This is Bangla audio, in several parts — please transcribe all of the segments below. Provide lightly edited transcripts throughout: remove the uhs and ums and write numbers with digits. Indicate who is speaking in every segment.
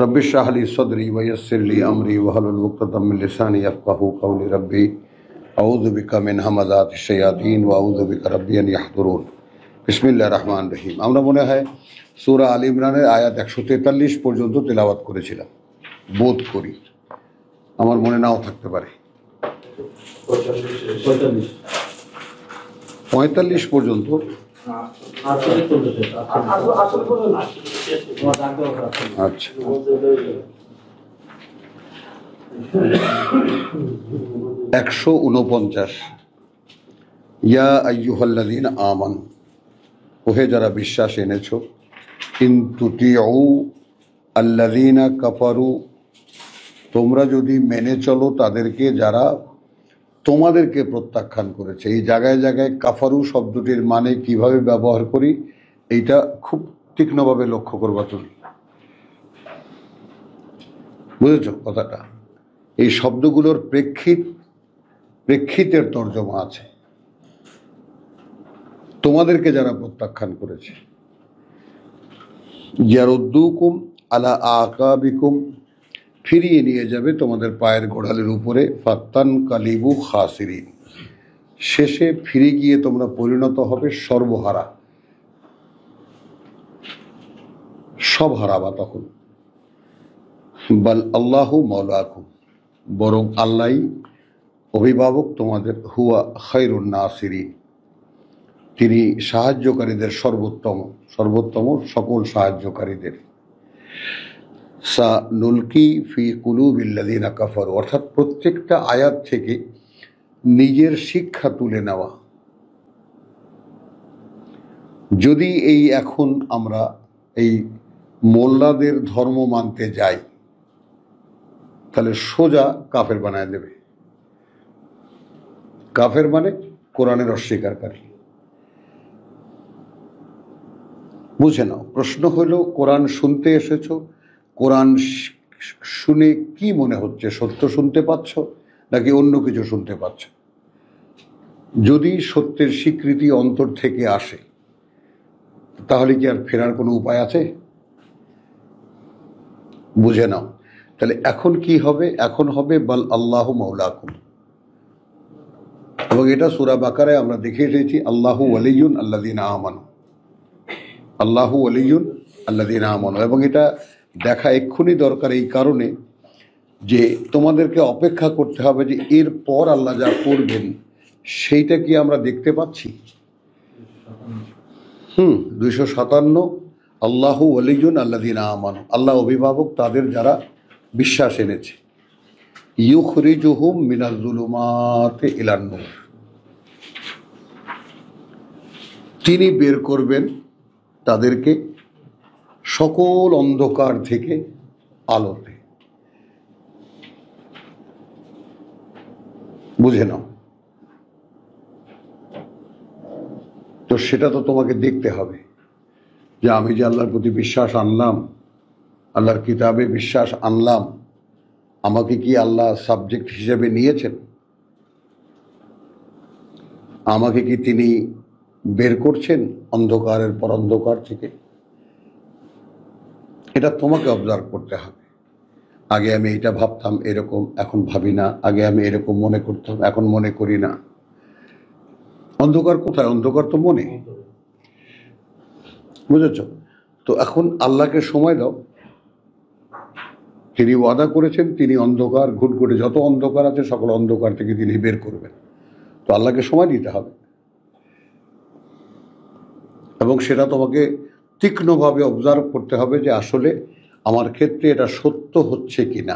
Speaker 1: रब्बि इश्रह ली सदरी वयस्सिर ली अमरी वहलुल उक़दतम मिन लिसानी यफ़क़हू क़ौली रब्बी अऊज़ु बिका मिन हमाज़ातिश शयातीन व अऊज़ु बिका रब्बी अन यहज़ुरून। बिस्मिल्लाहिर रहमानिर रहीम। আমরা মনে হয় সূরা আল ইমরানের আয়াত 143 পর্যন্ত তেলাওয়াত করেছিলাম, বোধ করি, আমার মনে নাও থাকতে পারে। 45 পর্যন্ত। আচ্ছা, একশো 49। ইয়া আইয়ুহাল্লাযীনা আমানু, ওহে যারা বিশ্বাস এনেছো, ইন তুতিউ আল্লাযীনা কাফারু, তোমরা যদি মেনে চলো তাদেরকে যারা তোমাদেরকে প্রত্যাখ্যান করেছে। এই জায়গায় জায়গায় কাফারু শব্দটির মানে কিভাবে ব্যবহার করি এইটা খুব তীক্ষ্ণভাবে লক্ষ্য করবা তুমি, বুঝেছ কথাটা? এই শব্দগুলোর প্রেক্ষিতের তর্জমা আছে। তোমাদেরকে যারা প্রত্যাখ্যান করেছে, ইয়ারুদ্দুকুম আলা আকাবিকুম, ফিরিয়ে নিয়ে যাবে তোমাদের পায়ের গোড়ালির উপরে, ফাত্তান কালিবু খাসিরিন, শেষে ফিরে গিয়ে তোমরা পরিণত হবে সর্বহারা, সব হারাবা তখন। বাল আল্লাহু মাওলাকুম, বরং আল্লাহই অভিভাবক তোমাদের, হুয়া খায়রুন নাসিরিন, তিনি সাহায্যকারীদের সর্বোত্তম সকল সাহায্যকারীদের। সা নুলকি ফি কুলুবিল্লাযীনা কাফারু, অর্থাৎ প্রত্যেকটা আয়াত থেকে নিজের শিক্ষা তুলে নেওয়া। যদি এখন আমরা এই মোল্লাদের ধর্ম মানতে যাই তাহলে সোজা কাফের বানায় দেবে। কাফের মানে কোরআনের অস্বীকারী। বুঝে নাও, প্রশ্ন হলো কোরআন শুনতে এসেছো, কোরআন শুনে কি মনে হচ্ছে? সত্য শুনতে পাচ্ছ নাকি অন্য কিছু শুনতে পাচ্ছ? যদি সত্যের স্বীকৃতি অন্তর থেকে আসে তাহলে কি আর ফেরার কোনো উপায় আছে? বুঝে নাও। তাহলে এখন কি হবে? এখন হবে বাল আল্লাহু মাওলাকুম, এবং এটা সূরা বাকারায় আমরা দেখে এসেছি, আল্লাহু ওয়ালিয়ুন আল্লাযীনা আমানু, আল্লাহু ওয়ালিয়ুন আল্লাযীনা আমানু। এবং এটা দেখা এক্ষুনি দরকার এই কারণে যে তোমাদেরকে অপেক্ষা করতে হবে যে এর পর আল্লাহ যা করবেন সেইটা কি আমরা দেখতে পাচ্ছি? 257, আল্লাহু ওয়ালিয়ুন আল্লাযীনা আমানু, আল্লাহ অভিভাবক তাদের যারা বিশ্বাস এনেছে। ইউখরিজুহুম মিনাজ যুলুমাতি ইলান নূর, তিনি বের করবেন তাদেরকে সকল অন্ধকার থেকে আলোতে। বুঝে নাও। তো সেটা তো তোমাকে দেখতে হবে যে আমি যে আল্লাহর প্রতি বিশ্বাস আনলাম, আল্লাহর কিতাবে বিশ্বাস আনলাম, আমাকে কি আল্লাহ সাবজেক্ট হিসেবে নিয়েছেন? আমাকে কি তিনি বের করছেন অন্ধকারের পর অন্ধকার থেকে? এটা তোমাকে অবজার্ভ করতে হবে। আগে আমি এটা ভাবতাম এরকম, এখন ভাবি না। আগে আমি এরকম মনে করতাম, এখন মনে করি না। অন্ধকার কোথায়? অন্ধকার তো মনে। বুঝেছ? তো এখন আল্লাহকে সময় দাও। তিনি ওয়াদা করেছেন তিনি অন্ধকার, ঘুটঘুটে যত অন্ধকার আছে সকল অন্ধকার থেকে তিনি বের করবেন। তো আল্লাহকে সময় দিতে হবে, এবং সেটা তোমাকে তীক্ষ্ণভাবে অবজার্ভ করতে হবে যে আসলে আমার ক্ষেত্রে এটা সত্য হচ্ছে কিনা,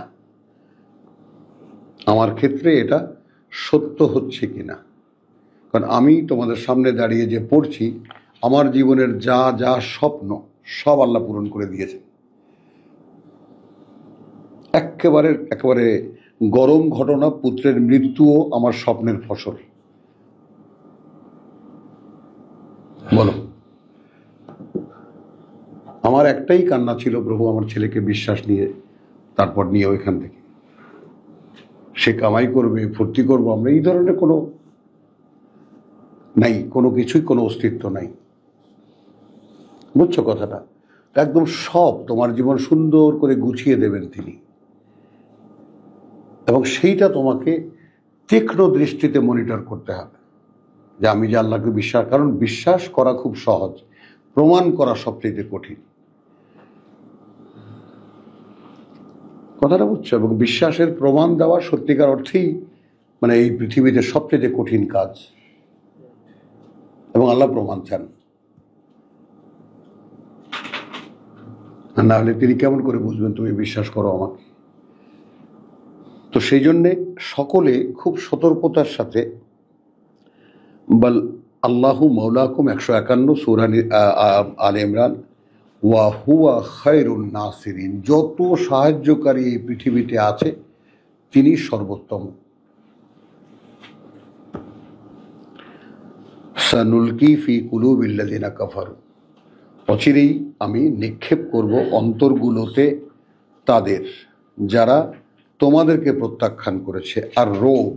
Speaker 1: আমার ক্ষেত্রে এটা সত্য হচ্ছে কিনা। কারণ আমি তোমাদের সামনে দাঁড়িয়ে যে পড়ছি, আমার জীবনের যা যা স্বপ্ন সব আল্লাহ পূরণ করে দিয়েছেন। একেবারে গরম ঘটনা, পুত্রের মৃত্যুও আমার স্বপ্নের ফসল। বলো, আমার একটাই কান্না ছিল, প্রভু আমার ছেলেকে বিশ্বাস নিয়ে তারপর নিয়ে ওইখান থেকে সে কামাই করবে, ফুর্তি করবো আমরা, এই ধরনের কোনো নাই, কোনো কিছুই কোনো অস্তিত্ব নাই। বুঝছো কথাটা? একদম সব তোমার জীবন সুন্দর করে গুছিয়ে দেবেন তিনি, এবং সেইটা তোমাকে তীক্ষ্ণ দৃষ্টিতে মনিটর করতে হবে যে আমি যে আল্লাহকে বিশ্বাস, কারণ বিশ্বাস করা খুব সহজ, প্রমাণ করা সবচেয়ে কঠিন। কথাটা বুঝছো? এবং বিশ্বাসের প্রমাণ দেওয়া সত্যিকার অর্থেই মানে এই পৃথিবীতে সবচেয়ে কঠিন কাজ, এবং আল্লাহ প্রমাণ চান। না হলে তিনি কেমন করে বুঝবেন তুমি বিশ্বাস করো আমাকে? তো সেই জন্যে সকলে খুব সতর্কতার সাথে বল আল্লাহু মাওলাকুম 151 সূরা আলে ইমরান, ওয়া হুয়া খায়রুন নাসিরিন, যত সাহায্যকারী এই পৃথিবীতে আছে তিনি সর্বোত্তম। সানুলকি ফি কুলুবিল্লাযিনা কাফারু, অচিরেই আমি নিক্ষেপ করব অন্তরগুলোতে তাদের যারা তোমাদেরকে প্রত্যাখ্যান করেছে, আর রোব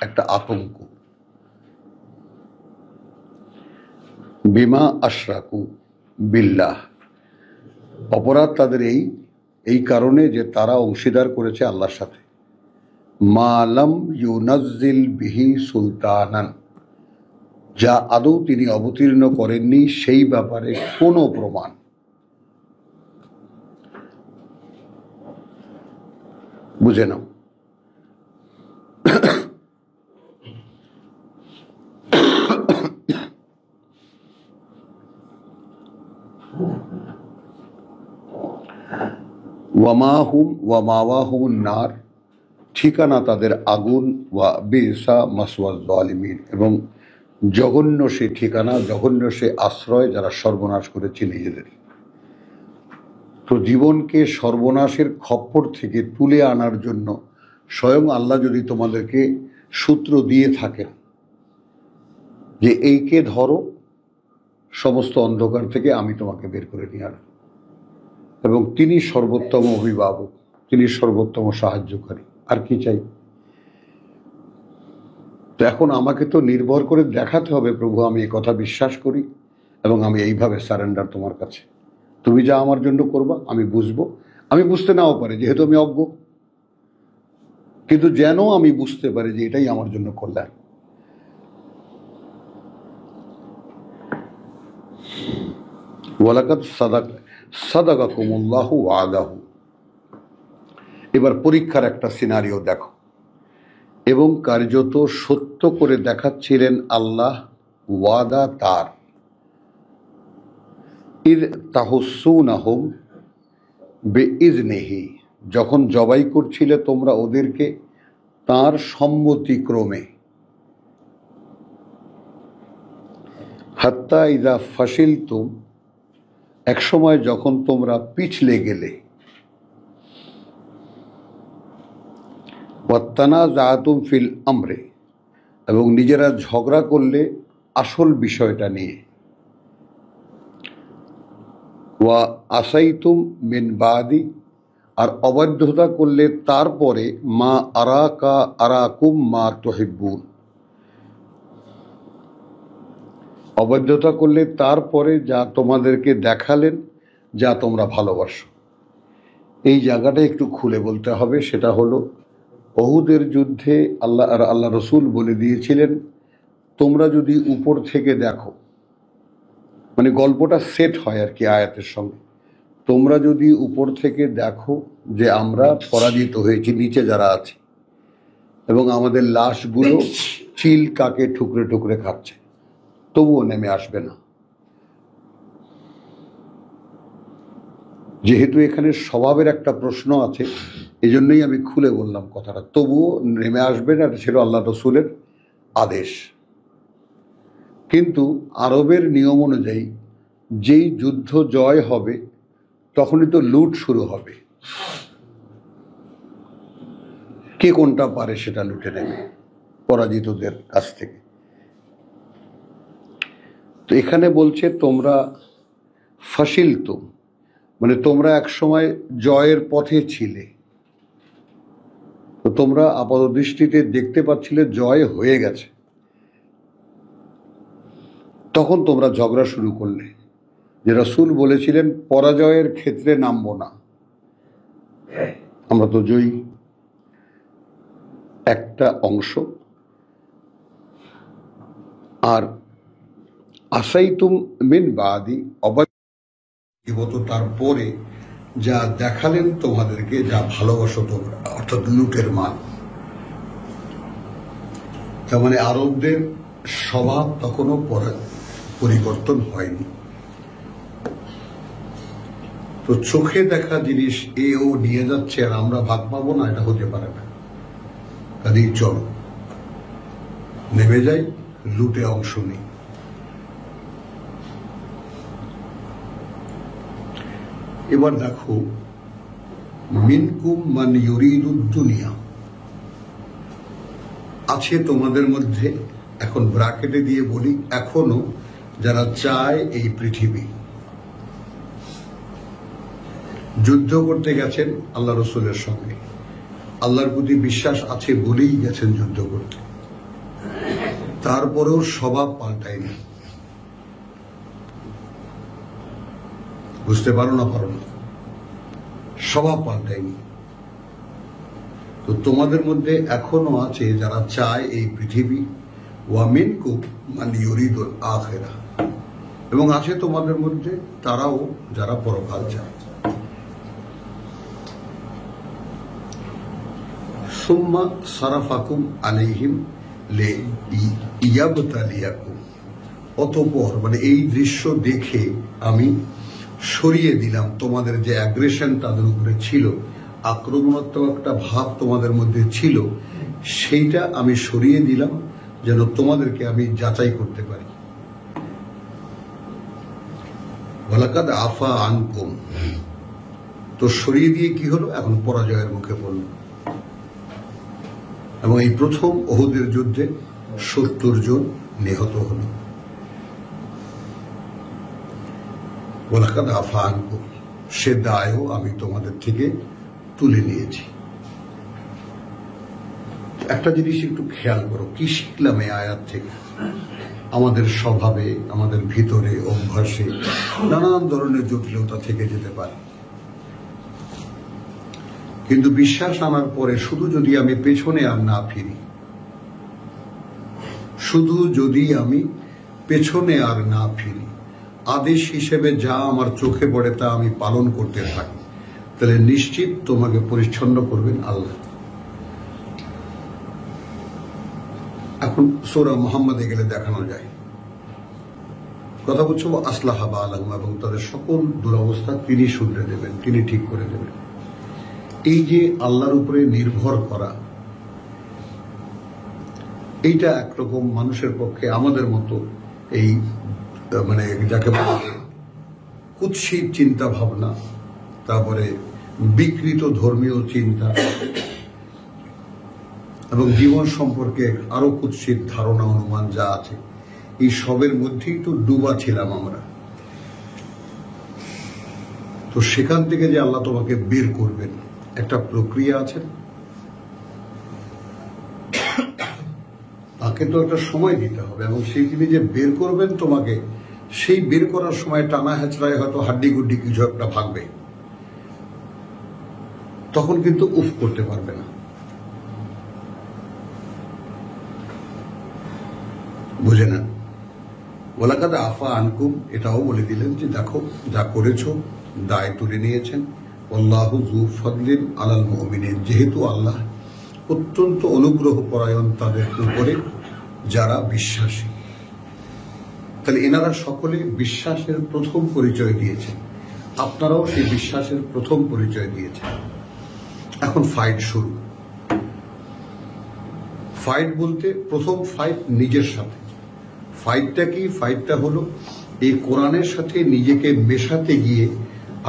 Speaker 1: একটা আতঙ্ক, বিমা আশরাকু বিল্লাহ, অপরাধ তাদের এই কারণে যে তারা অংশীদার করেছে আল্লাহর সাথে, মালাম ইউনাজ্জিল বিহি সুলতানান, যা আদৌ তিনি অবতীর্ণ করেননি সেই ব্যাপারে কোনো প্রমাণ। বুঝে নাও, ওয়ামাহুম ওয়ামাওয়াহুম নার, ঠিকানা তাদের আগুন, ওয়া বিসা মাসওয়াজ জালিমিন, এবং জঘন্য সে ঠিকানা, জঘন্য সে আশ্রয় যারা সর্বনাশ করেছে নিজেদের। তো জীবনকে সর্বনাশের খপ্পর থেকে তুলে আনার জন্য স্বয়ং আল্লাহ যদি তোমাদেরকে সূত্র দিয়ে থাকেন যে এইকে ধরো, সমস্ত অন্ধকার থেকে আমি তোমাকে বের করে নিয়ে আনব, এবং তিনি সর্বোত্তম অভিভাবক, তিনি সর্বোত্তম সাহায্যকারী, আর কি চাই? তো এখন আমাকে তো নির্ভর করে দেখাতে হবে, প্রভু আমি এই কথা বিশ্বাস করি এবং আমি এইভাবে সারেন্ডার তোমার কাছে, তুমি যা আমার জন্য করবা আমি বুঝবো, আমি বুঝতে নাও পারি যেহেতু আমি অজ্ঞ, কিন্তু যেন আমি বুঝতে পারি যে এটাই আমার জন্য কল্যাণ। ওয়ালাকাদ সাদাকাকুমুল্লাহু ওয়াদাহু, এবার পরীক্ষার একটা সিনারিও দেখো, এবং কার্যত সত্য করে দেখাচ্ছিলেন আল্লাহ ওয়াদা তার, ইদ তাহুসুনাহুম বিইজনিহি, যখন জবাই করছিলে তোমরা ওদেরকে তার সম্মতিক্রমে, হাত্তা ইদা ফাশিলতুম, এক সময় যখন তোমরা পিছলে গেলে, ওয়াত্তানাযাতুম ফিল আমরে, এবং নিজেরা ঝগড়া করলে আসল বিষয়টা নিয়ে, ওয়া আসাইতুম মিন বাদি, আর অবাধ্যতা করলে তারপরে, মা আরাকুম মা তুহিব্বুন, অবাধ্যতা করলে তারপরে যা তোমাদেরকে দেখালেন যা তোমরা ভালোবাসো। এই জায়গাটা একটু খুলে বলতে হবে, সেটা হলো উহুদের যুদ্ধে আল্লাহ রসুল বলে দিয়েছিলেন তোমরা যদি উপর থেকে দেখো, মানে গল্পটা সেট হয় আর কি আয়াতের সঙ্গে, তোমরা যদি উপর থেকে দেখো যে আমরা পরাজিত হয়েছি, নিচে যারা আছে, এবং আমাদের লাশগুলো চিল কাকে ঠুকরে ঠুকরে খাচ্ছে, তবুও নেমে আসবে না। যেহেতু এখানে স্বভাবের একটা প্রশ্ন আছে, এই জন্যই আমি খুলে বললাম কথাটা, তবুও নেমে আসবে না, এটা ছিল আল্লাহ রসুলের আদেশ। কিন্তু আরবের নিয়ম অনুযায়ী যেই যুদ্ধ জয় হবে তখনই তো লুট শুরু হবে, কে কোনটা পারে সেটা লুটে নেবে পরাজিতদের কাছ থেকে। তো এখানে বলছে তোমরা ফাশিলতুম, মানে তোমরা এক সময় জয়ের পথে ছিলে, তো তোমরা আপাত দৃষ্টিতে দেখতে পাচ্ছিলে জয় হয়ে গেছে, তখন তোমরা ঝগড়া শুরু করলে যে রাসূল বলেছিলেন পরাজয়ের ক্ষেত্রে নামবো না, আমরা তো জয়ী। একটা অংশ। আর আসাইতুম মিন বাদি অবাদিবত, তারপরে যা দেখালেন তোমাদেরকে, যা ভালোবাসো তোমরা, অর্থাৎ লুটের মাল। তার মানে আরবদের স্বভাব তখনও পরিবর্তন হয়নি। তো চোখে দেখা জিনিস ও নিয়ে যাচ্ছে আর আমরা ভাগ পাবো না, এটা হতে পারে না। কাজেই চলো নেমে যাই, লুটে অংশ নেই। এবার দেখো, মিনকুম মান ইউরিদুদ দুনিয়া, আছে তোমাদের মধ্যে, এখন ব্র্যাকেটে দিয়ে বলি, এখনো যারা চায় এই পৃথিবী। যুদ্ধ করতে গেছেন আল্লাহ রসুলের সঙ্গে, আল্লাহর প্রতি বিশ্বাস আছে বলেই গেছেন যুদ্ধ করতে, তারপরেও স্বভাব পাল্টায়নি। বুঝতে পারো না স্বভাব পাল্টায়নি। তো তোমাদের মধ্যে এখনো আছে যারা চায় এই পৃথিবী, ওয়া মিনকুম মান ইউরিদুল আখিরাহ, এবং আছে তোমাদের মধ্যে তারাও যারা পরকাল চায়। সুম্মা সারাফাকুম আলাইহিম লিয়াবতালিয়াকুম, অতঃপর মানে এই দৃশ্য দেখে আমি সরিয়ে দিলাম তোমাদের যে অ্যাগ্রেশন তাদের উপরে ছিল, আক্রমণাত্মক একটা ভাব তোমাদের মধ্যে ছিল, সেইটা আমি সরিয়ে দিলাম যেন তোমাদেরকে আমি যাচাই করতে পারি। ওয়ালাকাদ আফা আনকুম, তো সরিয়ে দিয়ে কি হলো, এখন পরাজয়ের মুখে পড়ল। এবং এই প্রথম ওহুদের যুদ্ধে ৭০ জন নিহত হল। ওয়ালাকাদ আফা আনকুম, সে দায়ও আমি তোমাদের থেকে তুলে নিয়েছি। একটা জিনিস একটু খেয়াল করো, কি শিখলাম এই আয়াত থেকে? আমাদের স্বভাবে, আমাদের ভিতরে, অভ্যাসে নানান ধরনের জটিলতা থেকে যেতে পারে, কিন্তু বিশ্বাস আনার পরে শুধু যদি আমি পেছনে আর না ফিরি, শুধু যদি আমি পেছনে আর না ফিরি, আদেশ হিসেবে যা আমার চোখে পড়ে তা আমি পালন করতে থাকি, তাহলে নিশ্চিত তোমাকে পরিচ্ছন্ন করবেন আল্লাহ। এখন সূরা মুহাম্মাদে গেলে দেখানো যায়, কথা বলছো আসলাহা বালাহুম, এবং তাদের সকল দুরবস্থা তিনি শুধরে দেবেন, তিনি ঠিক করে দেবেন। এই যে আল্লাহর উপরে নির্ভর করা, এইটা একরকম মানুষের পক্ষে আমাদের মতো এই মানে যাকে বলা কুৎসিত চিন্তা ভাবনা, তারপরে বিকৃত ধর্মীয় চিন্তা এবং জীবন সম্পর্কে আরো কুৎসিত ধারণা অনুমান যা আছে, এই সবের মধ্যেই তো ডুবা ছিলাম আমরা। তো সেখান থেকে যে আল্লাহ তোমাকে বের করবেন, একটা প্রক্রিয়া আছে, তাকে তো একটা সময় দিতে হবে, এবং সেই তিনি যে বের করবেন তোমাকে, সেই বের করার সময় টানা হেঁচড়ায় হয়তো হাড্ডি গুড্ডি কিছু একটা ভাঙবে, তখন কিন্তু উফ করতে পারবে না। বুঝে না? ওয়ালাকাদ আফা আনকুম, এটাও বলে দিলেন যে দেখো যা করেছো দায় তুলে নিয়েছেন। আল্লাহু যু ফাদলিন আলাল মুমিনিন, যেহেতু আল্লাহ অত্যন্ত অনুগ্রহ পরায়ণ তাদের উপরে যারা বিশ্বাসী, তাহলে এনারা সকলে বিশ্বাসের প্রথম পরিচয় দিয়েছেন, আপনারাও সেই বিশ্বাসের প্রথম পরিচয় দিয়েছেন। এখন ফাইট শুরু। ফাইট বলতে প্রথম ফাইট নিজের সাথে। ফাইটটা কি? ফাইটটা হলো এই কোরআনের সাথে নিজেকে মেশাতে গিয়ে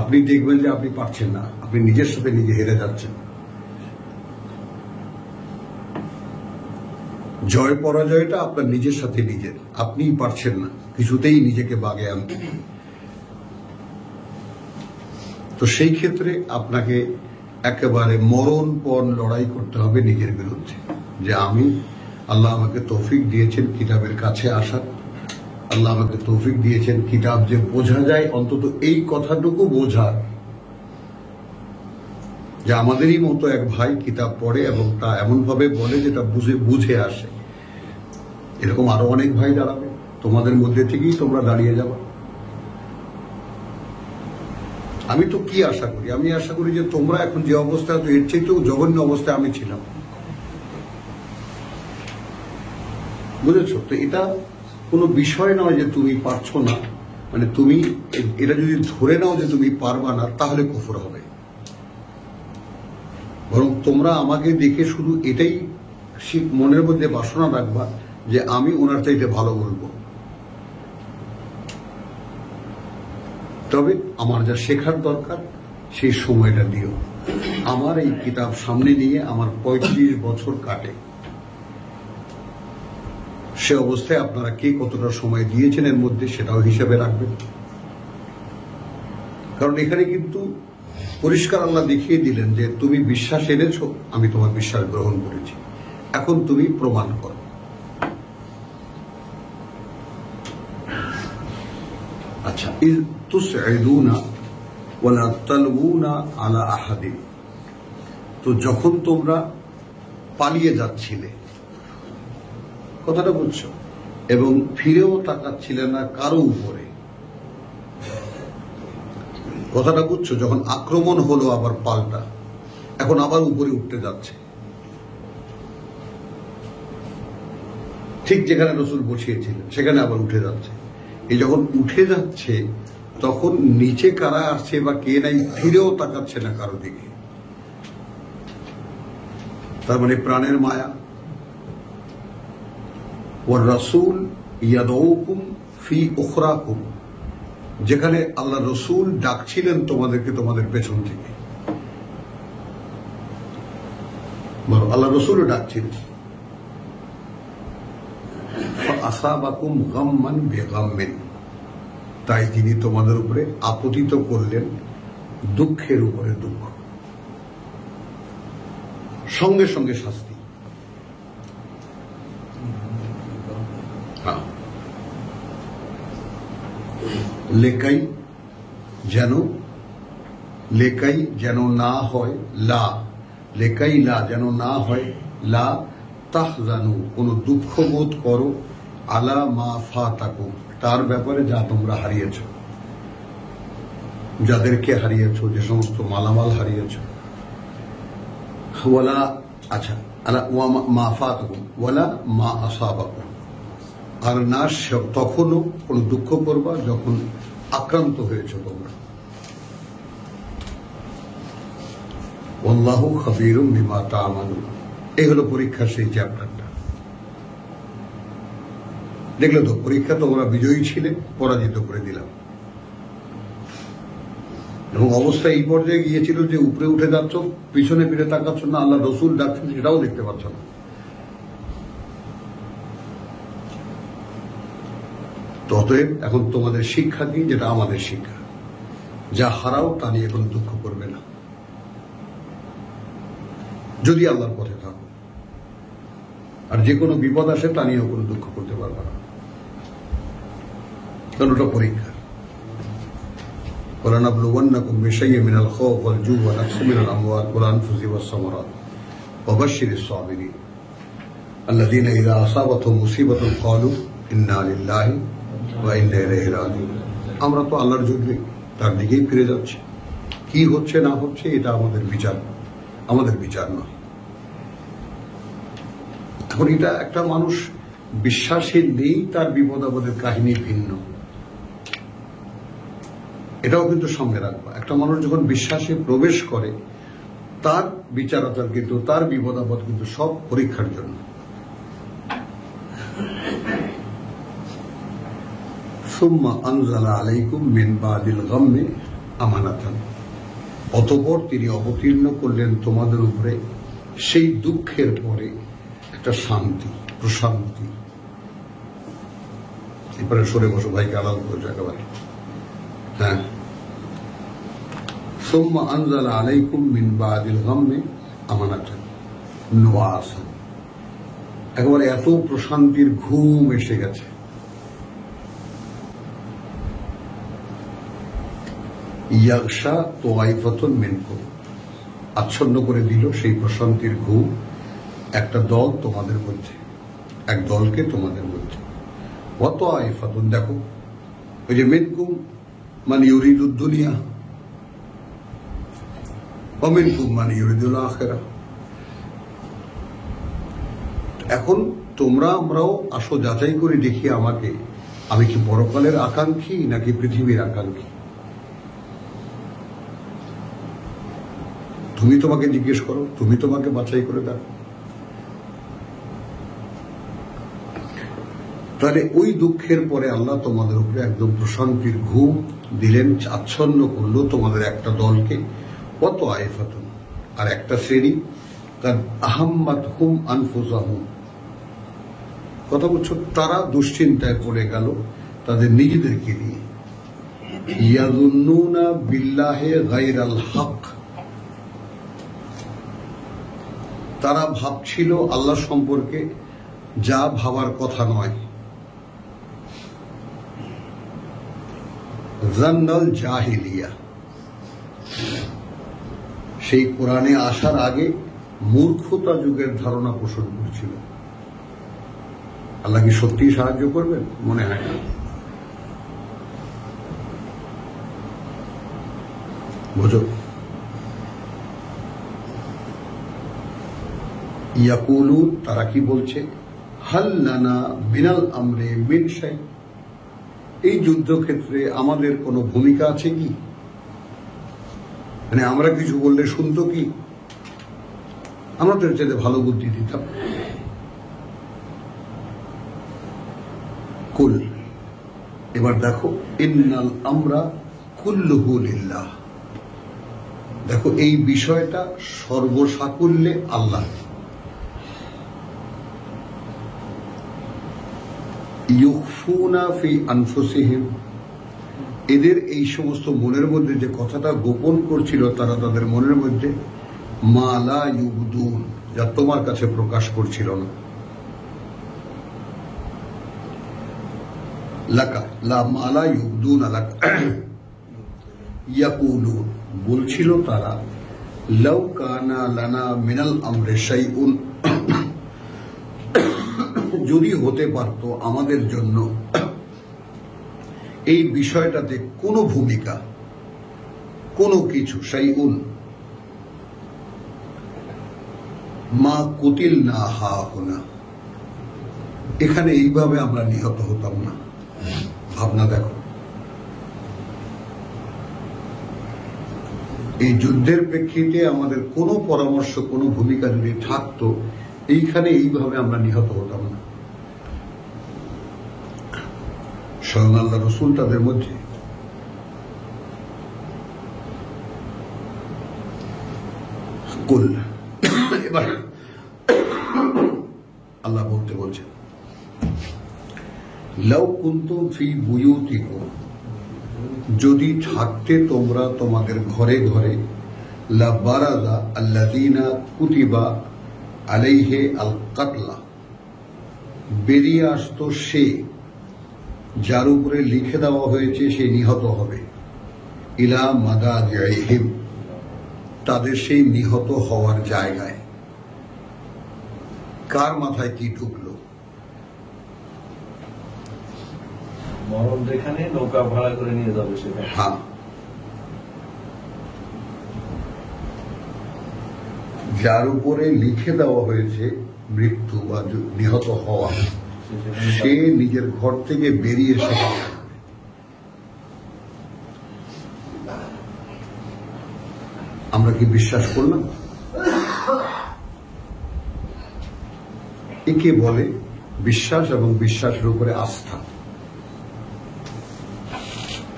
Speaker 1: আপনি দেখবেন যে আপনি পারছেন না, আপনি নিজের সাথে নিজে হেরে যাচ্ছেন। জয় পরাজয়টা আপনার নিজের সাথে নিজের, আপনিই পারছেন না কিছুতেই নিজেকে বাগে আনতে। তো সেই ক্ষেত্রে আপনাকে একেবারে মরণপণ লড়াই করতে হবে নিজের বিরুদ্ধে, যে আমি, আল্লাহ আমাকে তৌফিক দিয়েছেন কিতাবের কাছে আসার, আল্লাহ আমাকে তৌফিক দিয়েছেন কিতাব যে বোঝা যায়, অন্তত এই কথাটুকু বোঝার যে আমাদেরই মতো এক ভাই কিতাব পড়ে এবং তা এমন ভাবে বলে যেটা বুঝে আসে। এরকম আরো অনেক ভাই দাঁড়াবে, তোমাদের মধ্যে থেকেই তোমরা দাঁড়িয়ে যাবে। আমি তো কি আশা করি, আমি আশা করি যে তোমরা এখন যে অবস্থায়, তো এর চেয়ে তো জঘন্য অবস্থায় আমি ছিলাম, বুঝেছো? তো এটা কোনো বিষয় নয় যে তুমি পারছো না, মানে তুমি এটা যদি ধরে নাও যে তুমি পারবা না, তাহলে কুফর হবে। বরং তোমরা আমাকে দেখে শুধু এটাই মনের মধ্যে বাসনা রাখবা যে আমি ওনার চাইতে ভালো বলবো। তবে আমার যা শেখার দরকার সেই সময়টা দিও। আমার এই কিতাব সামনে নিয়ে আমার 35 বছর কাটে, সে অবস্থায় আপনারা কে কতটা সময় দিয়েছেন এর মধ্যে সেটাও হিসাবে রাখবেন। কারণ এখানে কিন্তু পরিষ্কার আল্লাহ দেখিয়ে দিলেন যে তুমি বিশ্বাস এনেছো, আমি তোমার বিশ্বাস গ্রহণ করেছি, এখন তুমি প্রমাণ করো। আচ্ছা, ইয তুসঈদুনা ওয়ালা তালউনা আলা আহাদিন, তো যখন তোমরা পালিয়ে যাচ্ছিলে, কথাটা বুঝছো, এবং ফিরেও তাকাচ্ছিলে না কারো উপরে, কথাটা বুঝছো, যখন আক্রমণ হলো আবার পাল্টা, এখন আবার উপরে উঠতে যাচ্ছে, ঠিক যেখানে রাসূল বসিয়েছিলেন সেখানে আবার উঠে যাচ্ছে। এই যখন উঠে যাচ্ছে তখন নিচে কারা আসছে বা কে নাই ফিরেও তাকাচ্ছে না কারো দিকে, তার মানে প্রাণের মায়া। ওয়ার রাসূল ইয়াদউকুম ফি উখরাকুম, যেখানে আল্লাহ রসুল ডাকছিলেন তোমাদেরকে তোমাদের পেছন থেকে, আল্লাহ রসুলও ডাকছিলেন। আসাবাকুম গাম্মান বিগাম্মিন, তাই তিনি তোমাদের উপরে আপতিত করলেন দুঃখের উপরে দুঃখ, সঙ্গে সঙ্গে শাস্তি। লেকাই যেন না হয় লা, লেকাই লা যেন না হয় লা তাহজানু, কোন দুঃখ বোধ করো, আলা মা ফাতাকুম, তার ব্যাপারে যা তোমরা হারিয়েছ, যাদেরকে হারিয়েছ, যে সমস্ত মালামাল হারিয়েছ। ওয়ালা, আচ্ছা, আলা মা ফাতাকুম ওয়ালা মা আসাবাকুম, আর না তখনও কোন দুঃখ করবা যখন আক্রান্ত হয়েছ তোমরা। আল্লাহু খাবীরুম বিমা তা'মালুন, এই হলো পরীক্ষার সেই চ্যাপ্টারটা। দেখলে তো, পরীক্ষা তোমরা বিজয়ী ছিলে, পরাজিত করে দিলাম। এবং অবস্থা এই পর্যায়ে গিয়েছিল যে উপরে উঠে যাচ্ছ, পিছনে ফিরে তাকাচ্ছ না, আল্লাহ রসুল ডাকছেন সেটাও দেখতে পাচ্ছ না। অতএব এখন তোমাদের শিক্ষা কি, যেটা আমাদের শিক্ষা, যা হারাও তা নিয়ে কোনো দুঃখ করবে না, যদি আল্লাহর পথে থাকো। আর যে কোনো বিপদ আসে তা নিয়েও কোনো দুঃখ করতে পারবে না, কারণ ওটা পরীক্ষা। وَلَنَبْلُوَنَّكُمْ بِشَيْءٍ مِنَ الْخَوْفِ وَالْجُوعِ وَنَقْصٍ مِنَ الْأَمْوَالِ وَالْأَنْفُسِ وَالثَّمَرَاتِ وَبَشِّرِ الصَّابِرِينَ الَّذِينَ إِذَا أَصَابَتْهُمْ مُصِيبَةٌ قَالُوا إِنَّا لِلَّهِ وَإِنَّا إِلَيْهِ راجعون। আমরা তো আল্লাহর জন্যে তার দিকেই ফিরে যাচ্ছি। কি হচ্ছে না হচ্ছে এটা আমাদের বিচার নয়। এখন এটা একটা মানুষ বিশ্বাসে নেই, তার বিপদ আপদের কাহিনী ভিন্ন, এটাও কিন্তু সঙ্গে রাখবা। একটা মানুষ যখন বিশ্বাসে প্রবেশ করে, তার বিচার আচার কিন্তু, তার বিপদ আপদ কিন্তু সব পরীক্ষার জন্য। সুম্মা আনজালা আলাইকুম মিন বাদিল গাম্মি আমানাতান, অতঃপর তিনি অবতীর্ণ করলেন তোমাদের উপরে সেই দুঃখের পরে একটা শান্তি, প্রশান্তি। এরপরে সরে বসো, ভাইকে আলাদা করছো একেবারে। হ্যাঁ, সুম্মা আনজালা আলাইকুম মিন বাদিল গাম্মি আমানাতান নুআসান, একেবারে এত প্রশান্তির ঘুম এসে গেছে। ইয়াগশা তোয়াইফাতুন মিনকুম, আচ্ছন্ন করে দিল সেই প্রশান্তির ঘুম একটা দল তোমাদের মধ্যে, এক দলকে তোমাদের মধ্যে। ওয়া তোয়াইফাতুন, দেখো ওই যে মিনকুম মানে ইউরিদুদ দুনিয়া, ওয়া মিনকুম মানে ইউরিদুল আখিরাহ। এখন তোমরা আমরাও আসো, যাচাই করে দেখি আমাকে, আমি কি পরকালের আকাঙ্ক্ষী নাকি পৃথিবীর আকাঙ্ক্ষী। তুমি তোমাকে জিজ্ঞেস করো, তুমি তোমাকে বাছাই করে দেখো। তাহলে ওই দুঃখের পরে আল্লাহ তোমাদের উপরে একদম প্রশান্তির ঘুম দিলেন, আচ্ছন্ন করলো তোমাদের একটা দলকে। কত আইফাতুন, আর একটা শ্রেণী কাদ আহাম্মাতহুম আনফুসাহুম, কথা বলছো, তারা দুশ্চিন্তায় পড়ে গেল তাদের নিজেদেরকে নিয়ে। ইয়াযুন্নুনা বিল্লাহি গায়রাল হক, তারা ভাবছিল আল্লাহ সম্পর্কে যা ভাবার কথা নয়। জান্নাল জাহিলিয়া, সেই কোরআনে আসার আগে মূর্খতা যুগের ধারণা পোষণ করছিল। আল্লাহ কি সত্যি সাহায্য করবেন? মনে হয় না। বুঝো, ইয়াকুলু, তারা কি বলছে, হাল লানা মিনাল আমরে মিন শাই, এই যুদ্ধক্ষেত্রে আমাদের কোনো ভূমিকা আছে কি? মানে আমরা কিছু বললে শুনতো কি? আমরা তো চাইতে ভালো বুদ্ধি দিতাম। কুল, এবার দেখো, ইন্নাল আমরা কুল্লুহু লিল্লাহ, দেখো এই বিষয়টা সর্বসাকুল্যে আল্লাহ। ইউখফুনা ফি আনফুসিহিম, এদের এই সমস্ত মনের মধ্যে যে কথাটা গোপন করছিল তারা তাদের মনের মধ্যে, মা লা ইউবদুন, যা তোমার কাছে প্রকাশ করছিল না। লাকা লা মা লা ইউবদুন লাকা, ইয়াকুলুন, বলছিল তারা, লাউ কানা লানা মিনাল আমরি শাইউন, যদি হতে পারত আমাদের জন্য এই বিষয়টাতে কোনো ভূমিকা, কোনো কিছু, শাইউন মা কুতিল না হা হোনা, এখানে এইভাবে আমরা নিহত হতাম না। ভাবনা দেখো, এই যুদ্ধের প্রেক্ষিতে আমাদের কোনো পরামর্শ, কোনো ভূমিকা যদি থাকতো, এইখানে এইভাবে আমরা নিহত হতাম না। স্বয়ং আল্লাহ রসুল তাদের মধ্যে। কুল, এবার আল্লাহ বলতে বলছেন, লাউ কুনতুম ফি বুয়ুতিকুম, যদি থাকতে তোমরা তোমাদের ঘরে ঘরে, লা বারাজা আল্লাযীনা কুতিবা আলাইহি আল কাতলা, বেরিয়ে আসতো সে যার উপরে লিখে দেওয়া হয়েছে সে নিহত হবে, ইলা মাদাজিহিম, তাদের সেই নিহত হওয়ার জায়গায়। কার মাথায় কি ঢুকলো?
Speaker 2: মরণ যেখানে নৌকা ভাড়া করে নিয়ে যাবে সেখানে।
Speaker 1: হ্যাঁ, যার উপরে লিখে দেওয়া হয়েছে মৃত্যু বা নিহত হওয়া, সে নিজের ঘর থেকে বেরিয়ে এসে, আমরা কি বিশ্বাস করলাম? একে বলে বিশ্বাস এবং বিশ্বাসের উপরে আস্থা।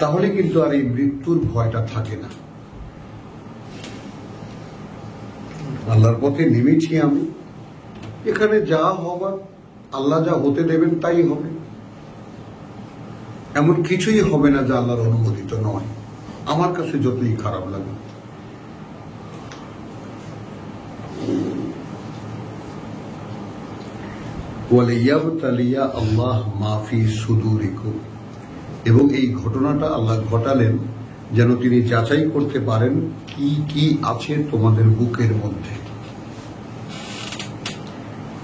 Speaker 1: তাহলে কিন্তু আর এই মৃত্যুর ভয়টা থাকে না। আল্লাহর পথে নেমেছি আমি, এখানে যা হবার আল্লাহ যা হতে দেবেন তাই হবে। এমন কিছুই হবে না যা আল্লাহর অনুমোদিত নয়, আমার কাছে যতই খারাপ লাগে। ওয়ালিয়াবতালিয়া আল্লাহ মা ফি সুদুরিকুম, এবং এই ঘটনাটা আল্লাহ ঘটালেন যেন তিনি যাচাই করতে পারেন কি কি আছে তোমাদের বুকের মধ্যে।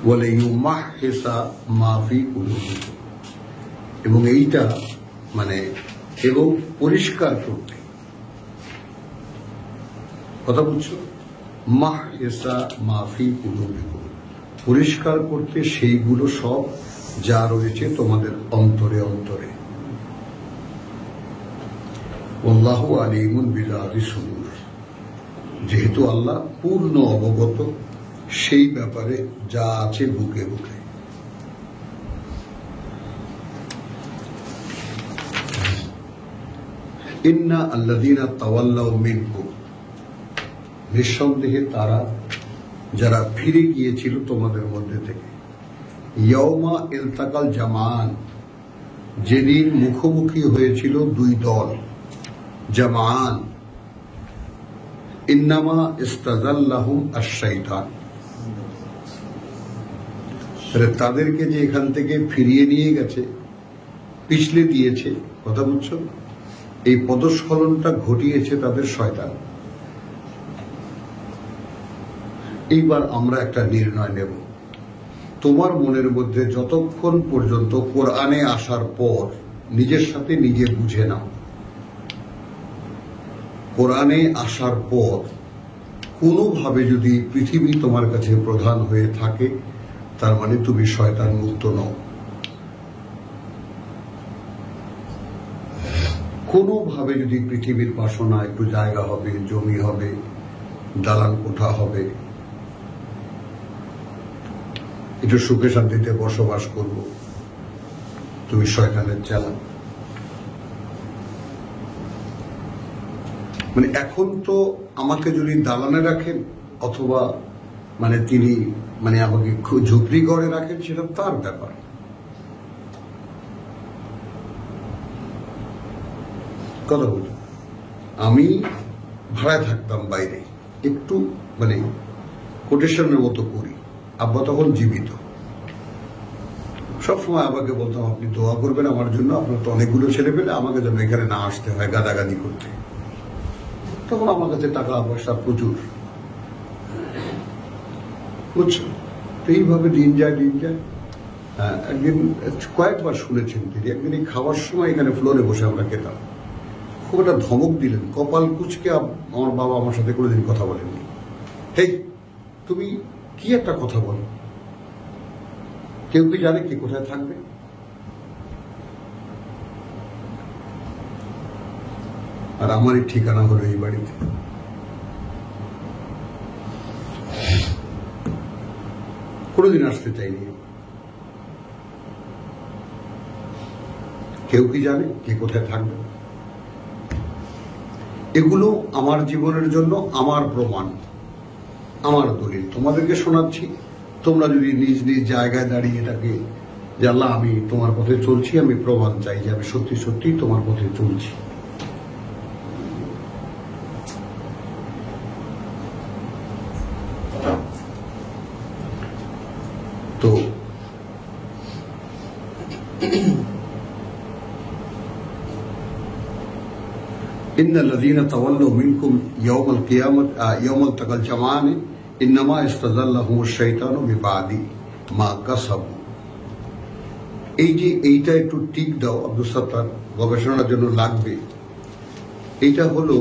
Speaker 1: বলে ইউমাহহিসা মা ফি কুলুবিকুম, এবং এইটা মানে এবং পরিষ্কার করতে, কথা বুঝছো? মাহহিসা মা ফি কুলুবিকুম, পরিষ্কার করতে সেইগুলো সব যা রয়েছে তোমাদের অন্তরে অন্তরে। আল্লাহু আলিমুন বিযাতি সুদূর, যেহেতু আল্লাহ পূর্ণ অবগত সেই ব্যাপারে যা আছে বুকে বুকে। ইন্না আল্লাযীনা তাওয়াল্লাউ মিনকুম, নিঃসন্দেহে তারা যারা ফিরে গিয়েছিল তোমাদের মধ্যে থেকে। ইয়াউমা ইলতাকাল জামান, যেদিন মুখোমুখি হয়েছিল দুই দল। জামান, ইন্নামা ইস্তাযাল্লাহুম আশ-শাইতান, তাদেরকে যে এখান থেকে ফিরিয়ে নিয়ে গেছে, পিছলে দিয়েছে, কথা বুঝছো? এই পদস্খলনটা ঘটিয়েছে তাদের শয়তান। এইবার আমরা একটা নির্ণয় নেব। তোমার মনের মধ্যে যতক্ষণ পর্যন্ত কোরআনে আসার পর নিজের সাথে নিজে বুঝে নাও, কোরআনে আসার পর কোনোভাবে যদি পৃথিবী তোমার কাছে প্রধান হয়ে থাকে, তার মানে তুমি শয়তান মুক্ত নও। কোনোভাবে যদি পৃথিবীর বাসনা, একটু জায়গা হবে, জমি হবে, দালান কোঠা হবে, একটু সুখে শান্তিতে বসবাস করব, তুমি শয়তানের চেলা। মানে এখন তো আমাকে যদি দালানে রাখেন অথবা মানে তিনি মানে আমাকে ঝুপড়ি ঘরে রাখেন, সেটা তার ব্যাপার। কথা বলছি, আমি ভাড়ায় থাকতাম বাইরে, একটু মানে কোটেশনের মতো করি। আব্বা তখন জীবিত, সবসময় আব্বাকে বলতাম আপনি দোয়া করবেন আমার জন্য, আপনার তো অনেকগুলো ছেলে পেলে, আমাকে যেন এখানে না আসতে হয় গাদাগাদি করতে। তখন আমার কাছে টাকা পয়সা প্রচুর, বুঝছো? এইভাবে দিন যায় দিন যায়। একদিন কয়েকবার শুনেছেন তিনি, একদিন এই খাওয়ার সময় এখানে ফ্লোরে বসে আমরা খেতাম, খুব একটা ধমক দিলেন। কপাল কুচকে আমার বাবা আমার সাথে কোনোদিন কথা বলেননি। হেই, তুমি কি একটা কথা বলো, কেউ কি জানে কে কোথায় থাকবে? আর আমারই ঠিকানা হলো এই বাড়িতে। কোনোদিন আসতে চাইনি। কেউ কি জানে কে কোথায় থাকবে? এগুলো আমার জীবনের জন্য আমার প্রমাণ, আমার দলিল তোমাদেরকে শোনাচ্ছি। তোমরা যদি নিজ নিজ জায়গায় দাঁড়িয়ে এটাকে যে আল্লাহ আমি তোমার পথে চলছি, আমি প্রমাণ চাই যে আমি সত্যি সত্যি তোমার পথে চলছি। তো ইন্নাল্লাযীনা তাওয়াল্লাউ মিনকুম ইয়াওমাল কিয়ামাত ইয়াওমাল তাকাল জামান ইন্নামা ইস্তাযাল্লাহুমুশ শাইতানু বিবাদি মা কাসাবু। এই যে এইটা একটু টিক দাও আব্দুল সাত্তার, গবেষণার জন্য লাগবে। এইটা হলো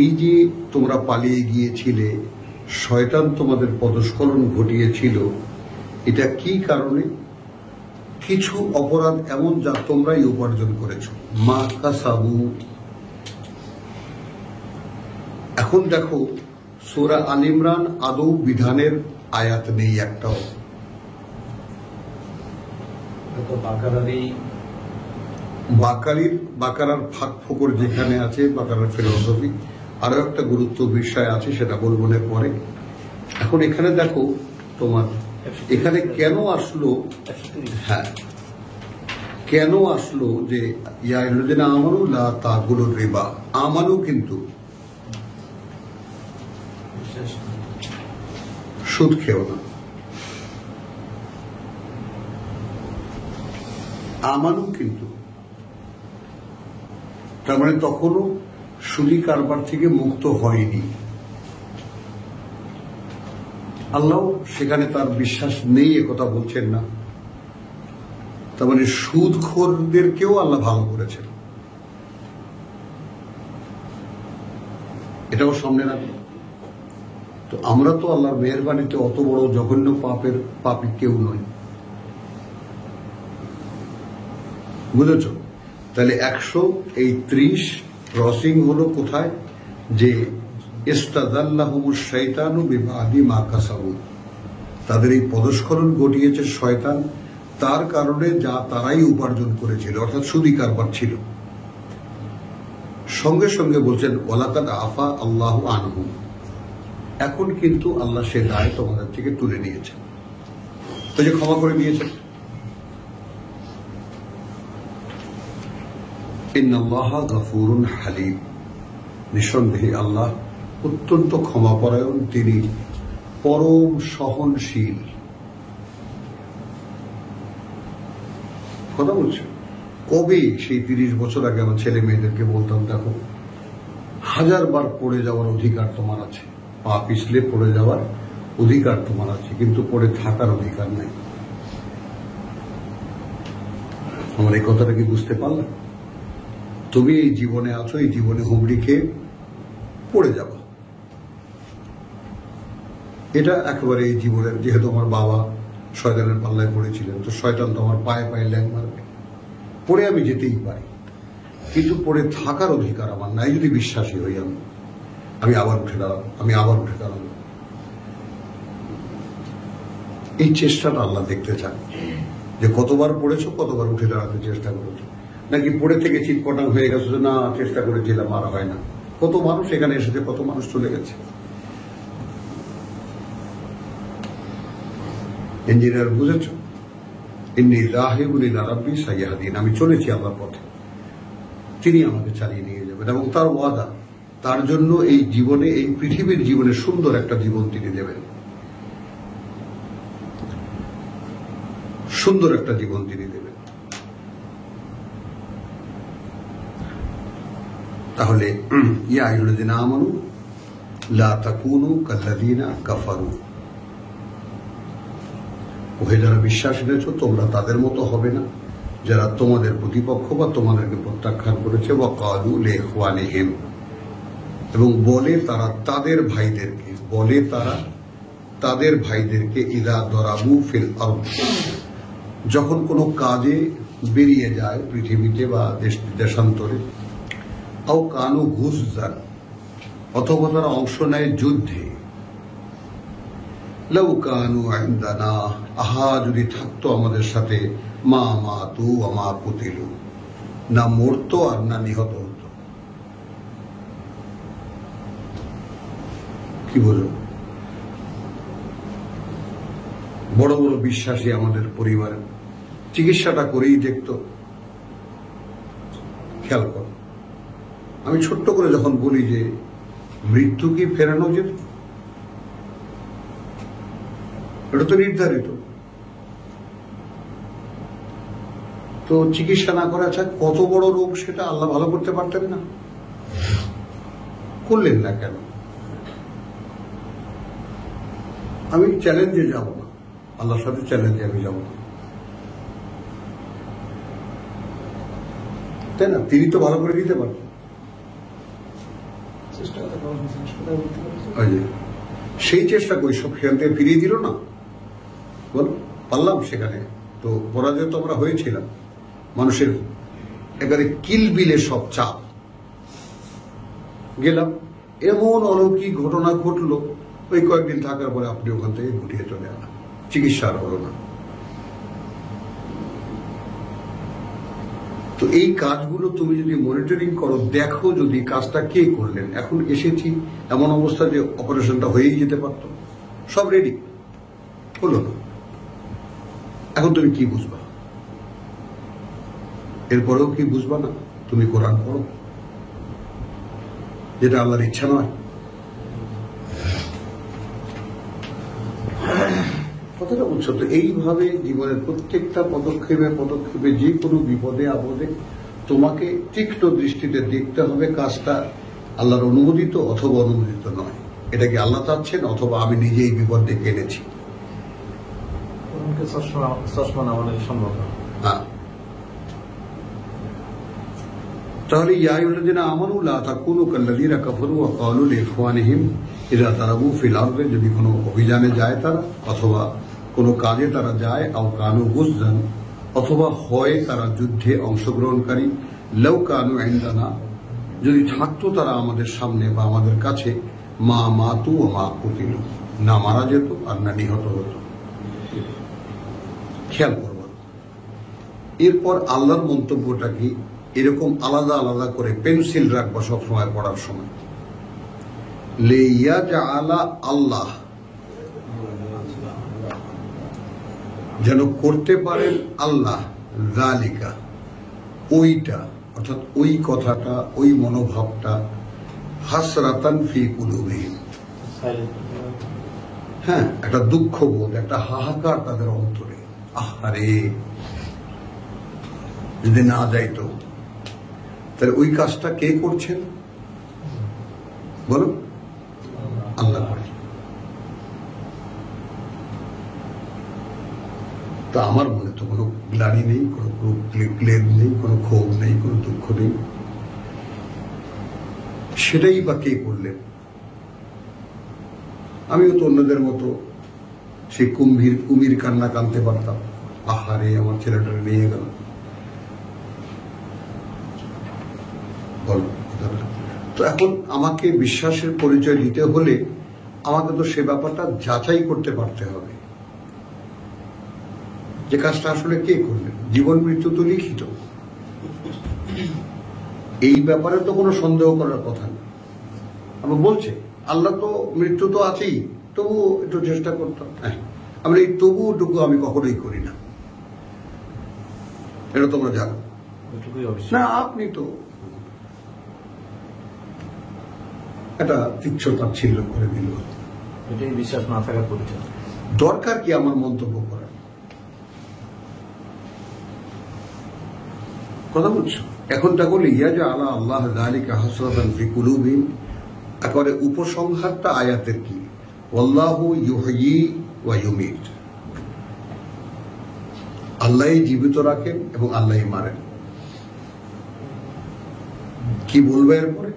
Speaker 1: এই যে তোমরা পালিয়ে গিয়েছিলে, শয়তান তোমাদের পদস্খলন ঘটিয়েছিল, এটা কি কারণে? কিছু অপরাধ এমন যা তোমরাই উপার্জন করেছো, মা কাসাবু। এখন দেখো সূরা আল ইমরান আদৌ বিধানের আয়াত নেই একটাও। বাকারার ফাঁক ফোকর যেখানে আছে, বাকারার ফিলোসফি আরো একটা গুরুত্ব বিষয় আছে, সেটা বলবো না পরে। এখন এখানে দেখো তোমার এখানে কেন আসলো, হ্যাঁ কেন আসলো যে ইয়া আইয়ুহাল্লাযীনা আমানু লা তাকুলুর রিবা। আমানু কিন্তু সুদ খেও না, আমানু কিন্তু, তার মানে তখনও সুদি কারবার থেকে মুক্ত হয়নি। আল্লাহ সেখানে তার বিশ্বাস নেই একথা বলছেন না, তার মানে সুদখোরদেরকেও আল্লাহ ভালো করেছেন, এটাও সামনে রাখবে। তো আমরা তো আল্লাহর মেহেরবানিতে অত বড় জঘন্য পাপী কেউ নই, বুঝেছ? তাহলে 130 ক্রসিং হলো কোথায়? যে ইস্তাযাল্লাহুমুশ শাইতানু বিবাদি মা কাসাবু, তাদের এই পদস্খলন ঘটিয়েছে শয়তান তার কারণে যা তারাই উপার্জন করেছিল, অর্থাৎ সুদি কারবার ছিল। সঙ্গে সঙ্গে বলছেন ওয়ালাকাদ আফা আল্লাহু আনহু, এখন কিন্তু আল্লাহ সে দায় তোমাদের থেকে তুলে নিয়েছেন, তো যে ক্ষমা করে দিয়েছেন। ইন্নাল্লাহা গফুরুন হালিম, নিঃসন্দেহে আল্লাহ অত্যন্ত ক্ষমাপরায়ণ, তিনি পরম সহনশীল। কথা বলছে কবে সেই 30 বছর আগে আমার ছেলে মেয়েদেরকে বলতাম, দেখো 1000 বার পড়ে যাওয়ার অধিকার তোমার আছে, পা পিছলে পড়ে যাওয়ার অধিকার তোমার আছে, কিন্তু পড়ে থাকার অধিকার নাই। আমার এই কথাটা কি বুঝতে পারলে? তুমি এই জীবনে আছো, এই জীবনে হুমড়ি খেয়ে পড়ে যাবো, এটা একেবারে এই জীবনের। যেহেতু আমার বাবা শয়তানের পাল্লায় পড়েছিলেন, তো শয়তান তো আমার পায়ে পায়ে ল্যাং মারবে, পড়ে আমি যেতেই পারি, কিন্তু পড়ে থাকার অধিকার আমার নাই। যদি বিশ্বাসী হই আমি আবার উঠে দাঁড়াবো, আমি আবার উঠে দাঁড়াবো। এই চেষ্টাটা আল্লাহ দেখতে চান, যে কতবার পড়েছো, কতবার উঠে দাঁড়াতে চেষ্টা করেছো, নাকি পড়ে থেকে চিৎপটাং হয়ে গেছো যে না চেষ্টা করেছিলাম আর হয় না। কত মানুষ এখানে এসেছে, কত মানুষ চলে গেছে। ইঞ্জিনিয়ার বুঝেছ, ইন্নী যাহিবুন ইলা রাব্বি সাইয়াহদিন, আমি চলেছি আল্লাহর পথে, তিনি আমাকে চালিয়ে নিয়ে যাবেন, এবং তার ওয়াদা, তার জন্য এই জীবনে, এই পৃথিবীর জীবনে সুন্দর একটা জীবন তিনি দেবেন, সুন্দর একটা জীবন তিনি দেবেন। তাহলে ইয়া আইয়ুহাল্লাযীনা আমানু লা তাকুনু কাল্লাযীনা কাফারু, ওহে যারা বিশ্বাস এনেছো, তোমরা তাদের মতো হবে না যারা তোমাদের প্রতিপক্ষ বা তোমাদেরকে প্রত্যাখ্যান করেছে। ওয়া ক্বালু লিইখওয়ানিহিম, এবং বলে তারা তাদের ভাইদেরকে, ইযা দরাবু ফিল আরদ, যখন কোনো কাজে বেরিয়ে যায় পৃথিবীতে বা দেশান্তরে, আও কানু গুযযান, অথবা তারা অংশ নেয় যুদ্ধে, লাউ কানু ইনদানা, আহা যদি থাকতো আমাদের সাথে, মা মাতু ওয়া মা কুতিলু, না মরতো আর না নিহত হতো। কি বলবো, বড় বড় বিশ্বাসী আমাদের পরিবারে চিকিৎসাটা করেই দেখতো। খেয়াল করো, আমি ছোট্ট করে যখন বলি যে মৃত্যু কি ফেরানো যেত, এটা তো নির্ধারিত, তো চিকিৎসা না করা ছাড়া কত বড় রোগ সেটা আল্লাহ ভালো করতে পারতেন না, করলেন না কেন? আমি চ্যালেঞ্জে যাব না, আল্লাহর সাথে চ্যালেঞ্জে আমি যাব না, তাই না? তিনি তো ভালো করে দিতে পারতেন, সেই চেষ্টা করি, সব সেখান থেকে ফিরিয়ে দিল না, বল পারলাম সেখানে। তো পরাজয় তো আমরা হয়েছিলাম, মানুষের এবারে কিলবিলে সব চাপ, গেলাম, এমন অলৌকিক ঘটনা ঘটলো, ওই কয়েকদিন থাকার পরে আপনি ওখান থেকে গুটিয়ে চলে এলেন, চিকিৎসা আর হলো না। তো এই কাজগুলো তুমি যদি মনিটরিং করো, দেখো যদি কাজটা কে করলেন। এখন এসেছি এমন অবস্থা যে অপারেশনটা হয়েই যেতে পারত, সব রেডি, হলো না। এখন তুমি কি বুঝবা? এরপরেও কি বুঝবা না? তুমি কোরআন পড়ো, যেটা আল্লাহর ইচ্ছা নয়। কথাটা বুঝছো তো? এইভাবে জীবনের প্রত্যেকটা পদক্ষেপে যে কোনো বিপদে আপদে তোমাকে তীক্ষ্ণ দৃষ্টিতে দেখতে হবে কাজটা আল্লাহর অনুমোদিত অথবা অনুমোদিত নয়। এটা কি আল্লাহ চাচ্ছেন অথবা আমি নিজেই বিপদ ডেকে এনেছি?
Speaker 2: চশমা না বলে সম্ভব না।
Speaker 1: হ্যাঁ, তাহলে ইয়া আইয়ুহাল্লাযীনা আমানু লা তাকুনু কাল্লাযীনা কাফারু ওয়া ক্বালু লিইখওয়ানিহিম ইযা তারাবু ফিল আরদি, যদি কোনো অভিযানে যায় তারা অথবা কোনো কাজে তারা যায়, আও কানু গুযযান, অথবা হয় তারা যুদ্ধে অংশগ্রহণকারী, লাউ কানু ইনদানা, যদি থাকতো তারা আমাদের সামনে বা আমাদের কাছে, মা মাতু ওয়া মা কুতিলু, না মারা যেত আর না নিহত হতো। খেয়াল করব। এরপর আল্লাহর মন্তব্যটা কি, এরকম আলাদা আলাদা করে পেন্সিল রাখবা সবসময় পড়ার সময়। লিয়াজআলা, আল্লাহ যেন করতে পারেন আল্লাহ, যালিকা ওইটা, অর্থাৎ ওই কথাটা, ওই মনোভাবটা, হাসরাতান ফি কুলুবিহিম, হ্যাঁ, একটা দুঃখবোধ, একটা হাহাকার তাদের অন্তরে। আহারে, যদি না যাইতো। তাহলে ওই কাজটা কে করছেন বলো? আল্লাহ করছেন। তা আমার মনে তো কোনো গ্লানি নেই, কোনো ক্লেদ নেই, কোনো ক্ষোভ নেই, কোনো দুঃখ নেই। সেটাই বা কে করলেন? আমিও তো অন্যদের মতো সেই কুমির কান্না কানতে পারতাম, আহারে আমার ছেলেটা নিয়ে গেল। তো এখন আমাকে বিশ্বাসের পরিচয় দিতে হলে আমাকে তো সে ব্যাপারটা যাচাই করতে পারতে হবে যে কাজটা আসলে কে করলেন। জীবন মৃত্যু তো লিখিত, এই ব্যাপারে তো কোনো সন্দেহ করার কথা নেই। আমরা বলছে আল্লাহ তো, মৃত্যু তো আছেই, তবুও একটু চেষ্টা করতাম। হ্যাঁ, আমরা এই তবুটুকু আমি কখনোই করি না, এটা তোমরা জানো না। আপনি তো একটা তুচ্ছতাচ্ছিল্য করে দিল,
Speaker 2: এটাই বিশ্বাস না থাকার পরিচয়।
Speaker 1: দরকার কি আমার মন্তব্য করার? কথা বলছো এখনটা বলি ইয়াজআলা আল্লাহ যালিকা হাসরাতান ফি কুলুবিহিম, একেবারে উপসংহারটা আয়াতের কি, ওয়াল্লাহু ইউহয়ী ওয়া ইউমীত, আল্লাহই জীবিত রাখেন এবং আল্লাহই মারেন। কি বলবে এরপরে?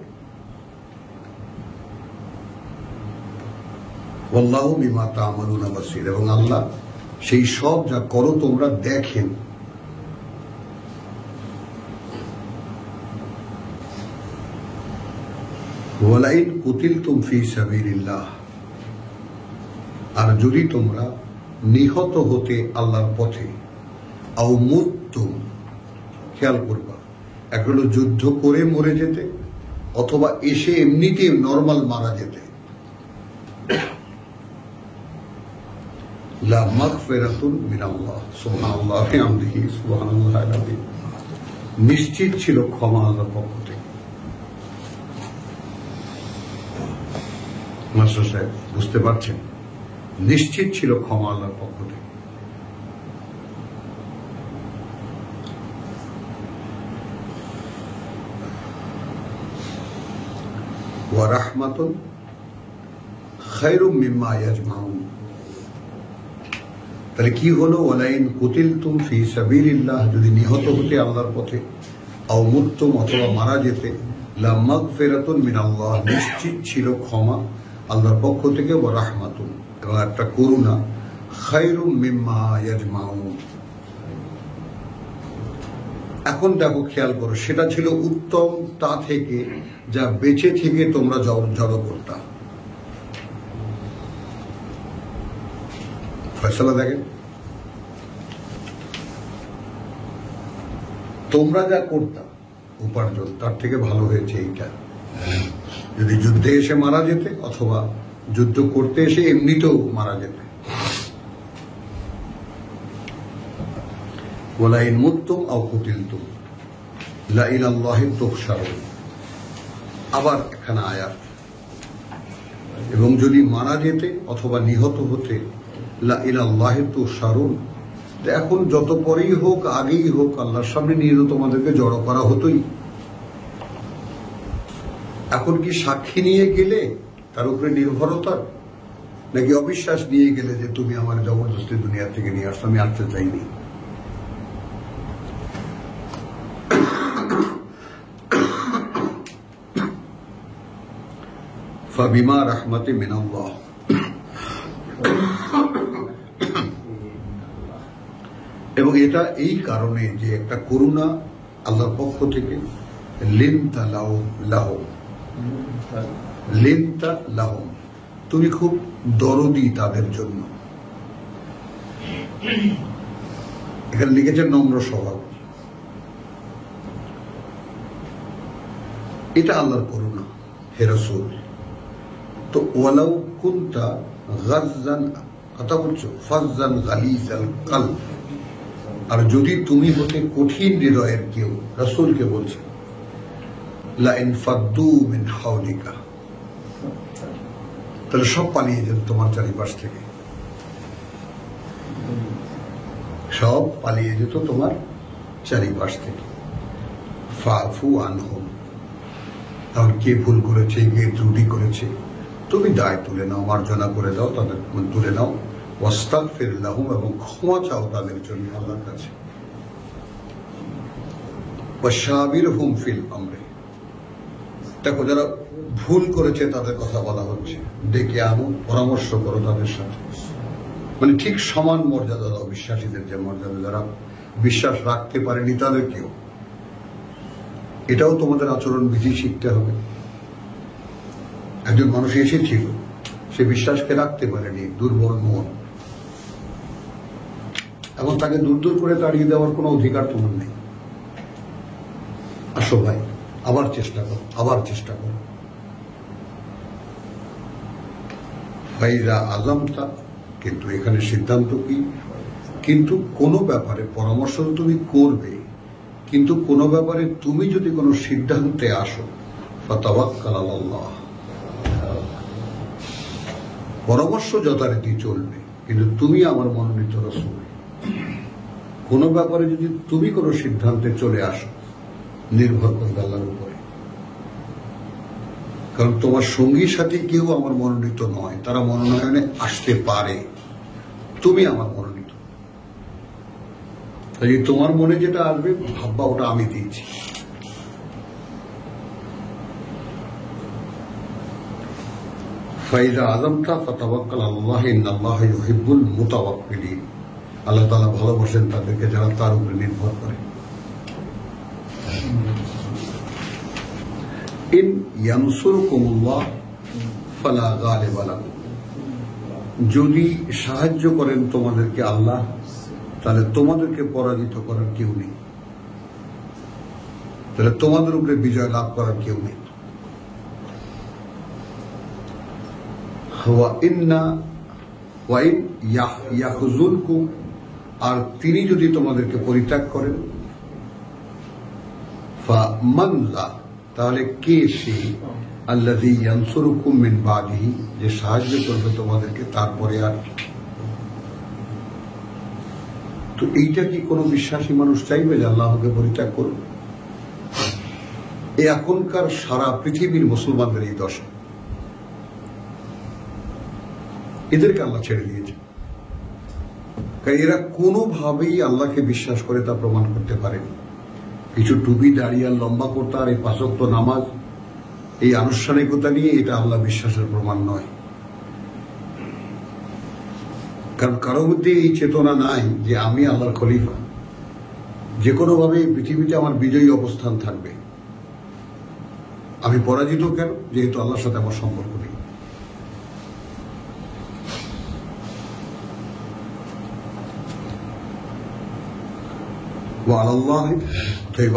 Speaker 1: ওয়াল্লাহু বিমা তা'মালুনা বাসীর, এবং আল্লাহ সেই সব যা করো তোমরা দেখেন। ওয়ালাইন কুতিলতুম ফি সাবিলিল্লাহ, আর যদি তোমরা নিহত হতে আল্লাহর পথে, আও মুতুম, খেয়াল করবা, এক হলো যুদ্ধ করে মরে যেতে, অথবা এসে এমনিতে নরমাল মারা যেতে, লা মাগফিরাতুন মিনাল্লাহ, সুবহানাল্লাহি ওয়া বিহামদিহি, সুবহানাল্লাহিল আযীম, নিশ্চিত ছিল ক্ষমা আল্লাহর পক্ষ থেকে। মাস্টার সাহেব বুঝতে পারছেন? নিশ্চিত ছিল ক্ষমা আল্লাহর পক্ষ থেকে। ওয়া রাহমাতুন খায়রুম মিম্মা ইয়াজমাউন, তাহলে কি হলো? ওয়ালাইন কুতিলতুম ফি সাবিলিল্লাহ, যদি নিহত হতে আল্লাহর পথে, আও মুতুম, অথবা মারা যেতে, লা মাগফিরাতুন মিনাল্লাহ, নিশ্চিত ছিল ক্ষমা আল্লাহর পক্ষ থেকে, ওয়া রাহমাতুন, এবং একটা করুণা, খায়রুম মিম্মা ইয়াজমাউন। এখন দেখো, খেয়াল করো, সেটা ছিল উত্তম তা থেকে যা বেঁচে থেকে তোমরা জড়ো করতা। ফয়সালা দেখেন, তোমরা যা করতা উপার্জন, তার থেকে ভালো হয়েছে এইটা। যদি যুদ্ধে এসে মারা যেতে, অথবা যুদ্ধ করতে এসে এমনিতেও মারা যেতে। ওয়ালাইন মুতুম আও কুতিলতুম লা ইলাল্লাহি তুহশারুন, আবার এখানে আয়াত, এবং যদি মারা যেতে অথবা নিহত হতে, লা ইলাল্লাহি তুহশারুন, এখন যত পরেই হোক, আগেই হোক, আল্লাহর সামনে নিয়ে তো তোমাদেরকে জড়ো করা হতোই। এখন কি সাক্ষী নিয়ে গেলে তার উপরে নির্ভরতা, নাকি অবিশ্বাস নিয়ে গেলে যে তুমি আমার জবরদস্তি দুনিয়া থেকে নিয়ে আসছো, আমি আসতে চাইনি? ফাবিমা রাহমাতি মিনাল্লাহ, এবং এটা এই কারণে যে একটা করুণা আল্লাহর পক্ষ থেকে, লিনতা লাহুম, তুমি খুব দরদি তাদের জন্য। এখানে লিখেছেন নম্র স্বভাব, এটা আল্লাহর করুণা হে রাসূল। তো ওয়ালাউ কুনতা গাজ্জান, কথা বলছো, ফাজ্জান গালিজাল কলব, আর যদি তুমি হতে কঠিন হৃদয়ের কেউ, রাসূলকে বলছে, লা ইনফাদ্দু মিন হাওলিকা, তাহলে সব পালিয়ে যেত তোমার চারিপাশ থেকে, সব পালিয়ে যেত তোমার চারিপাশ থেকে। ফাফু আনহুম, তাহলে কে ভুল করেছে, কে ত্রুটি করেছে, তুমি দায় তুলে নাও, মার্জনা করে দাও, তাদের তুলে নাও। ওয়াস্তাগফির লাহুম, এবং ক্ষমা চাও তাদের জন্য আল্লাহর কাছে। ওয়াশাবিরহুম ফিল আমরি, দেখো যারা ভুল করেছে তাদের কথা বলা হচ্ছে, ডেকে আনো, পরামর্শ করো তাদের সাথে, মানে ঠিক সমান মর্যাদা দাও বিশ্বাসীদের যে মর্যাদা, যারা বিশ্বাস রাখতে পারেনি তাদেরকেও। এটাও তোমাদের আচরণ বিধি শিখতে হবে। একজন মানুষ এসেছিল, সে বিশ্বাসকে রাখতে পারেনি, দুর্বল মন, এবং তাকে দূর দূর করে তাড়িয়ে দেওয়ার কোনো অধিকার তোমার নেই। আসো ভাই, আবার চেষ্টা করো, আবার চেষ্টা করো। ফাইজা আজমতা, কিন্তু এখানে সিদ্ধান্ত কি? কিন্তু কোনো ব্যাপারে পরামর্শ তুমি করবে, কিন্তু কোনো ব্যাপারে তুমি যদি কোনো সিদ্ধান্তে আসো, ফাতাওয়াক্কাল আলাল্লাহ, পরামর্শ যথারীতি চলবে, কিন্তু তুমি আমার মনোনীত রাসূল। কোনো ব্যাপারে যদি তুমি কোনো সিদ্ধান্তে চলে আসো, নির্ভর করবে আল্লাহর উপরে, কারণ তোমার সঙ্গী সাথী কেউ আমার মনোনীত নয়, তারা মনোনয়নে আসতে পারে, তুমি আমার মনোনীত। তাই তোমার মনে যেটা আসবে ভাববা ওটা আমি দিয়েছি। ফাইজা আযমতা ফাতাওয়াক্কাল আলাল্লাহ, ইন্নাল্লাহা ইউহিব্বুল মুতাওয়াক্কিলিন, আল্লাহ তাআলা ভালোবাসেন তাদেরকে যারা তার উপরে নির্ভর করে। ইন ইয়ানসুরকুমুল্লাহ ফালা গালিবা লাকুম, যদি সাহায্য করেন তোমাদেরকে আল্লাহ, তাহলে তোমাদেরকে পরাজিত করার কেউ নেই, তাহলে তোমাদের উপরে বিজয় লাভ করার কেউ নেই। আর তিনি যদি তোমাদেরকে পরিত্যাগ করেন, তাহলে কে সে আল্লাযী ইয়ানসুরুকুম মিন বাদিহি, যে সাহায্য করবে তোমাদেরকে তারপরে। আর তো এইটা কি কোনো বিশ্বাসী মানুষ চাইবে যে আল্লাহকে পরিত্যাগ করবে? এখনকার সারা পৃথিবীর মুসলমানদের এই দশা, এদেরকে আল্লাহ ছেড়ে দিয়েছে, কারণ এরা কোনোভাবেই আল্লাহকে বিশ্বাস করে তা প্রমাণ করতে পারেনি। কিছু টুপি দাঁড়িয়ে লম্বা করতে আর এই ৫ ওয়াক্ত নামাজ, এই আনুষ্ঠানিকতা নিয়ে এটা আল্লাহ বিশ্বাসের প্রমাণ নয়। কারণ কারোর মধ্যে এই চেতনা নাই যে আমি আল্লাহর খলিফা, যে কোনোভাবে পৃথিবীতে আমার বিজয়ী অবস্থান থাকবে। আমি পরাজিত কেন? যেহেতু আল্লাহর সাথে আমার সম্পর্ক নেই।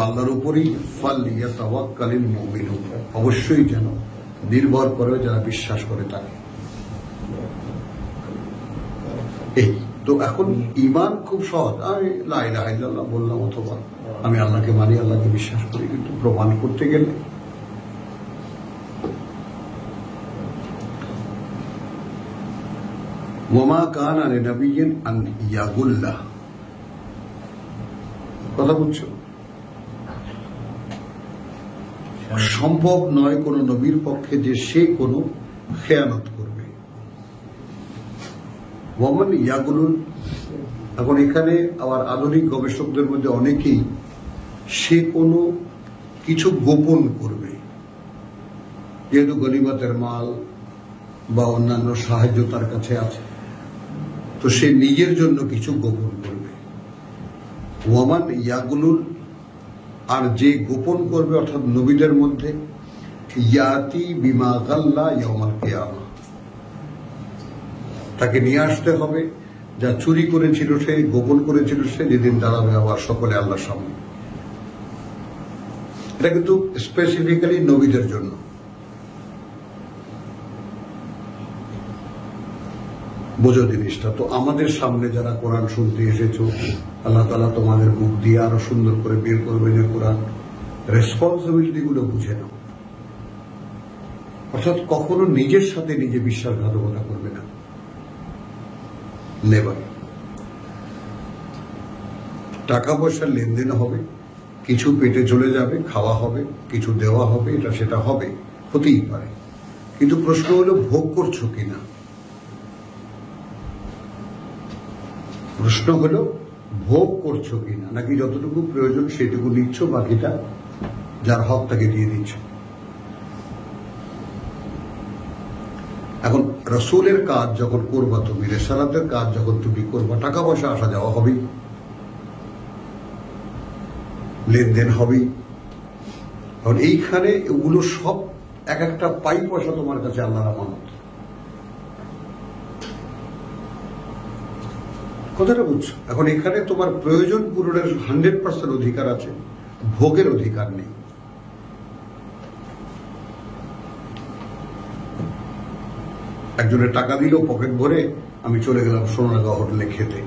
Speaker 1: আল্লাহর উপরই ফালইয়াতাওয়াক্কালিল মুমিনুন, অবশ্যই যেন নির্ভর করে যারা বিশ্বাস করে তাকে। এই তো এখন ঈমান খুব সহজ, আমি লা ইলাহা ইল্লাল্লাহ বললাম, অথবা আমি আল্লাহকে মানি, আল্লাহকে বিশ্বাস করি, কিন্তু প্রমাণ করতে গেলে ওয়ামা কানা লিনাবিয়্যিন আন ইয়াগুল্লাহ, কথা বুঝছো? সম্ভব নয় কোন নবীর পক্ষে যে সে কোনো খেয়ানত করবে। ওয়ামান ইয়াগুলুন, এখন এখানে আবার আধুনিক গবেষকদের মধ্যে অনেকেই সে কোনো কিছু গোপন করবে, যেহেতু গনিমতের মাল বা অন্যান্য সাহায্য তার কাছে আছে, তো সে নিজের জন্য কিছু গোপন করবে। ওয়ামান ইয়াগুলুন, আর যে গোপন করবে অর্থাৎ নবীদের মধ্যে, ইয়াতি বিমা গাল্লা ইয়াউমাল কিয়ামা, তাকে নিয়ে আসতে হবে যা চুরি করেছিল সে, গোপন করেছিল সে, যেদিন দাঁড়াবে আবার সকলে আল্লাহর সামনে। এটা কিন্তু স্পেসিফিক্যালি নবীদের জন্য। বোঝো জিনিসটা। তো আমাদের সামনে যারা কোরআন শুনতে এসেছো, আল্লাহ তাআলা তোমাদের মুখ দিয়ে আরো সুন্দর করে বের করবে যে কোরআন, রেসপন্সিবিলিটি গুলো বুঝে নাও। অর্থাৎ কখনো নিজের সাথে নিজে বিশ্বাসঘাতকতা করবে না, নেভার। টাকা পয়সার লেনদেন হবে, কিছু পেটে চলে যাবে, খাওয়া হবে, কিছু দেওয়া হবে, এটা সেটা হবে, হতেই পারে, কিন্তু প্রশ্ন হলো ভোগ করছো কিনা। প্রশ্ন হলো ভোগ করছো কিনা, নাকি যতটুকু প্রয়োজন সেটুকু নিচ্ছ, বাকিটা যার হক তাকে দিয়ে দিচ্ছ। এখন রাসূলের কাজ যখন করবা তুমি, রিসালাতের কাজ যখন তুমি করবা, টাকা পয়সা আসা যাওয়া হবেই, লেনদেন হবেই। কারণ এইখানে এগুলো সব এক একটা পাই পয়সা তোমার কাছে আল্লাহর আমানত। কথাটা বুঝছো? এখন এখানে তোমার প্রয়োজন পূরণের 100% অধিকার আছে, ভোগের অধিকার নেই। একজনের টাকা দিল পকেট ভরে, আমি চলে গেলাম সোনারগাঁও হোটেলে খেতে,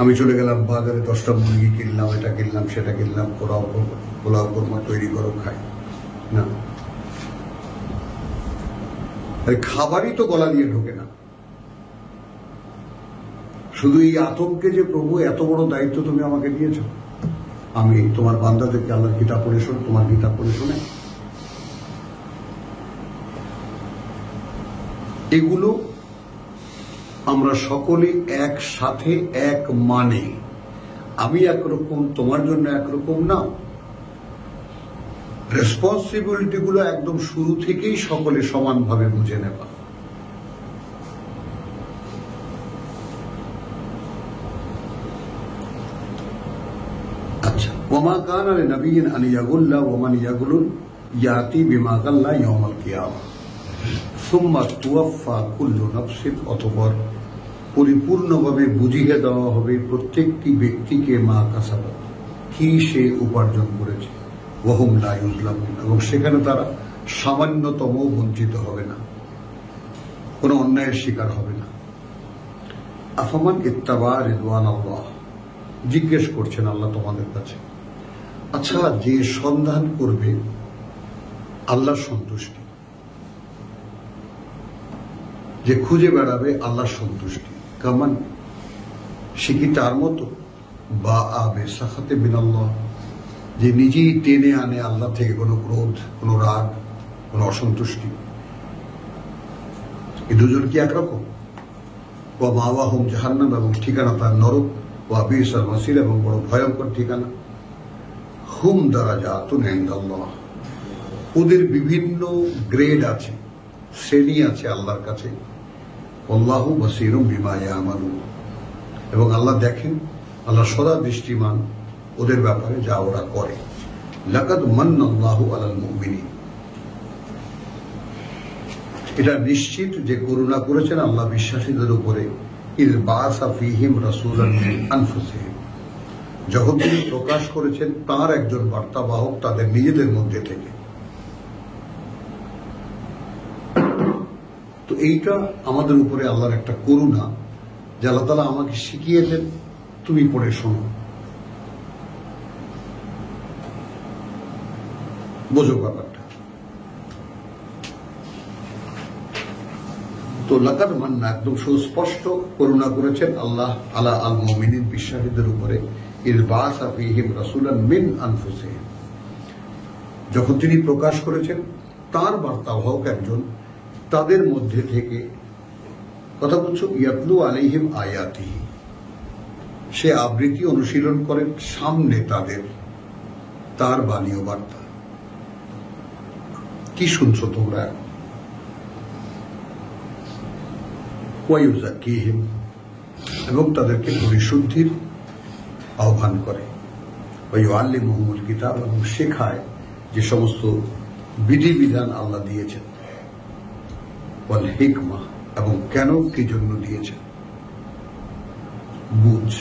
Speaker 1: আমি চলে গেলাম বাজারে 10টা মুরগি কিনলাম, এটা কিনলাম সেটা কিনলাম, পোলাও কোরমা তৈরি করো খাই না। খাবারই তো গলা দিয়ে ঢোকে না। শুধু এই আতঙ্কে যে প্রভু এত বড় দায়িত্ব তুমি আমাকে দিয়েছ, আমি তোমার বান্দাদেরকে আল্লাহর কিতাব পড়ে শোনো, তোমার কিতাব পড়ে শোনে, এগুলো আমরা সকলে একসাথে এক মানে, আমি একরকম তোমার জন্য একরকম না। রেসপন্সিবিলিটি গুলো একদম শুরু থেকেই সকলে সমানভাবে বুঝে নেবা। আচ্ছা, ওমা কানা লিনাবিয়্যিন আন ইয়াগুল্লা ওমান ইয়াগুলুন ইয়াতি বিমা গাল্লা ইয়াউমাল কিয়ামা সুম্মা তুওয়াফা কুল্লু নাফসিন, অতঃপর পরিপূর্ণভাবে বুঝিয়ে দেওয়া হবে প্রত্যেকটি ব্যক্তিকে মা কাসাবাত, কি সে উপার্জন করেছে, ওয়াহুম লা ইউজলামুন, এবং সেখানে তারা সামান্যতম বঞ্চিত হবে না, কোনো অন্যায়ের শিকার হবে না। আফামান ইত্তাবা রিদওয়ান আল্লাহ, জিজ্ঞেস করছেন আল্লাহ তোমাদের কাছে, আচ্ছা যে সন্ধান করবে আল্লাহর সন্তুষ্টি, যে খুঁজে বেড়াবে আল্লাহর সন্তুষ্টি, কামান, সে কি তার মতো, বা আবে সাখাতে মিনাল্লাহ, যে নিজেই টেনে আনে আল্লাহ থেকে কোনো ক্রোধ, কোনো রাগ, কোনো অসন্তুষ্টি, এই দুজন কি একরকম? ওয়া মাওয়াহুম জাহান্নাম, এবং ঠিকানা তার নরক, ওয়া বিসাল মাসির, এবং বড় ভয়ঙ্কর ঠিকানা। হুম দারাজাতুন ইনদাল্লাহ, ওদের বিভিন্ন গ্রেড আছে, শ্রেণী আছে আল্লাহর কাছে। আল্লাহু বাসীরুম বিমা ইয়ামালুন, এবং আল্লাহ দেখেন, আল্লাহ সদা দৃষ্টিমান ওদের ব্যাপারে যা ওরা করে। লাকাদ মান্নাল্লাহু আলাল মুমিনিন, এটা নিশ্চিত যে করুণা করেছেন আল্লাহ বিশ্বাসীদের উপরে। ইয বাআসা ফীহিম রাসূলান মিন আনফুসিহিম, যখন তিনি প্রকাশ করেছেন তার একজন বার্তাবাহক তাদের নিজেদের মধ্যে থেকে। তো এইটা আমাদের উপরে আল্লাহর একটা করুণা, যে আল্লাহ তাআলা আমাকে শিখিয়েছেন, তুমি পড়ে শোনো, বোঝো ব্যাপারটা। তো লাকাদ মান্না, একদম সুস্পষ্ট করুণা করেছেন আল্লাহ আলা আল মুমিনিন, বিশ্বাসীদের উপরে। ইয বাআসা ফীহিম রাসূলান মিন আনফুসিহিম, যখন তিনি প্রকাশ করেছেন তার বার্তাবাহক একজন তাদের মধ্যে থেকে, কথা বলছো, ইয়াতলু আলাইহিম আয়াতিহি, সে আবৃত্তি অনুশীলন করেন সামনে তাদের তার বাণী ও বার্তা। কি শুনছো তোমরা? ওয়ায়ুযাক্কিহিম, এবং তাদেরকে পরিশুদ্ধির আহ্বান করে। ওয়ায়ুআল্লিমুহুমুল কিতাব, এবং শেখায় যে সমস্ত বিধিবিধান আল্লাহ দিয়েছেন। ওয়াল হিকমা, এবং কেন কি জন্য দিয়েছেন বুঝ।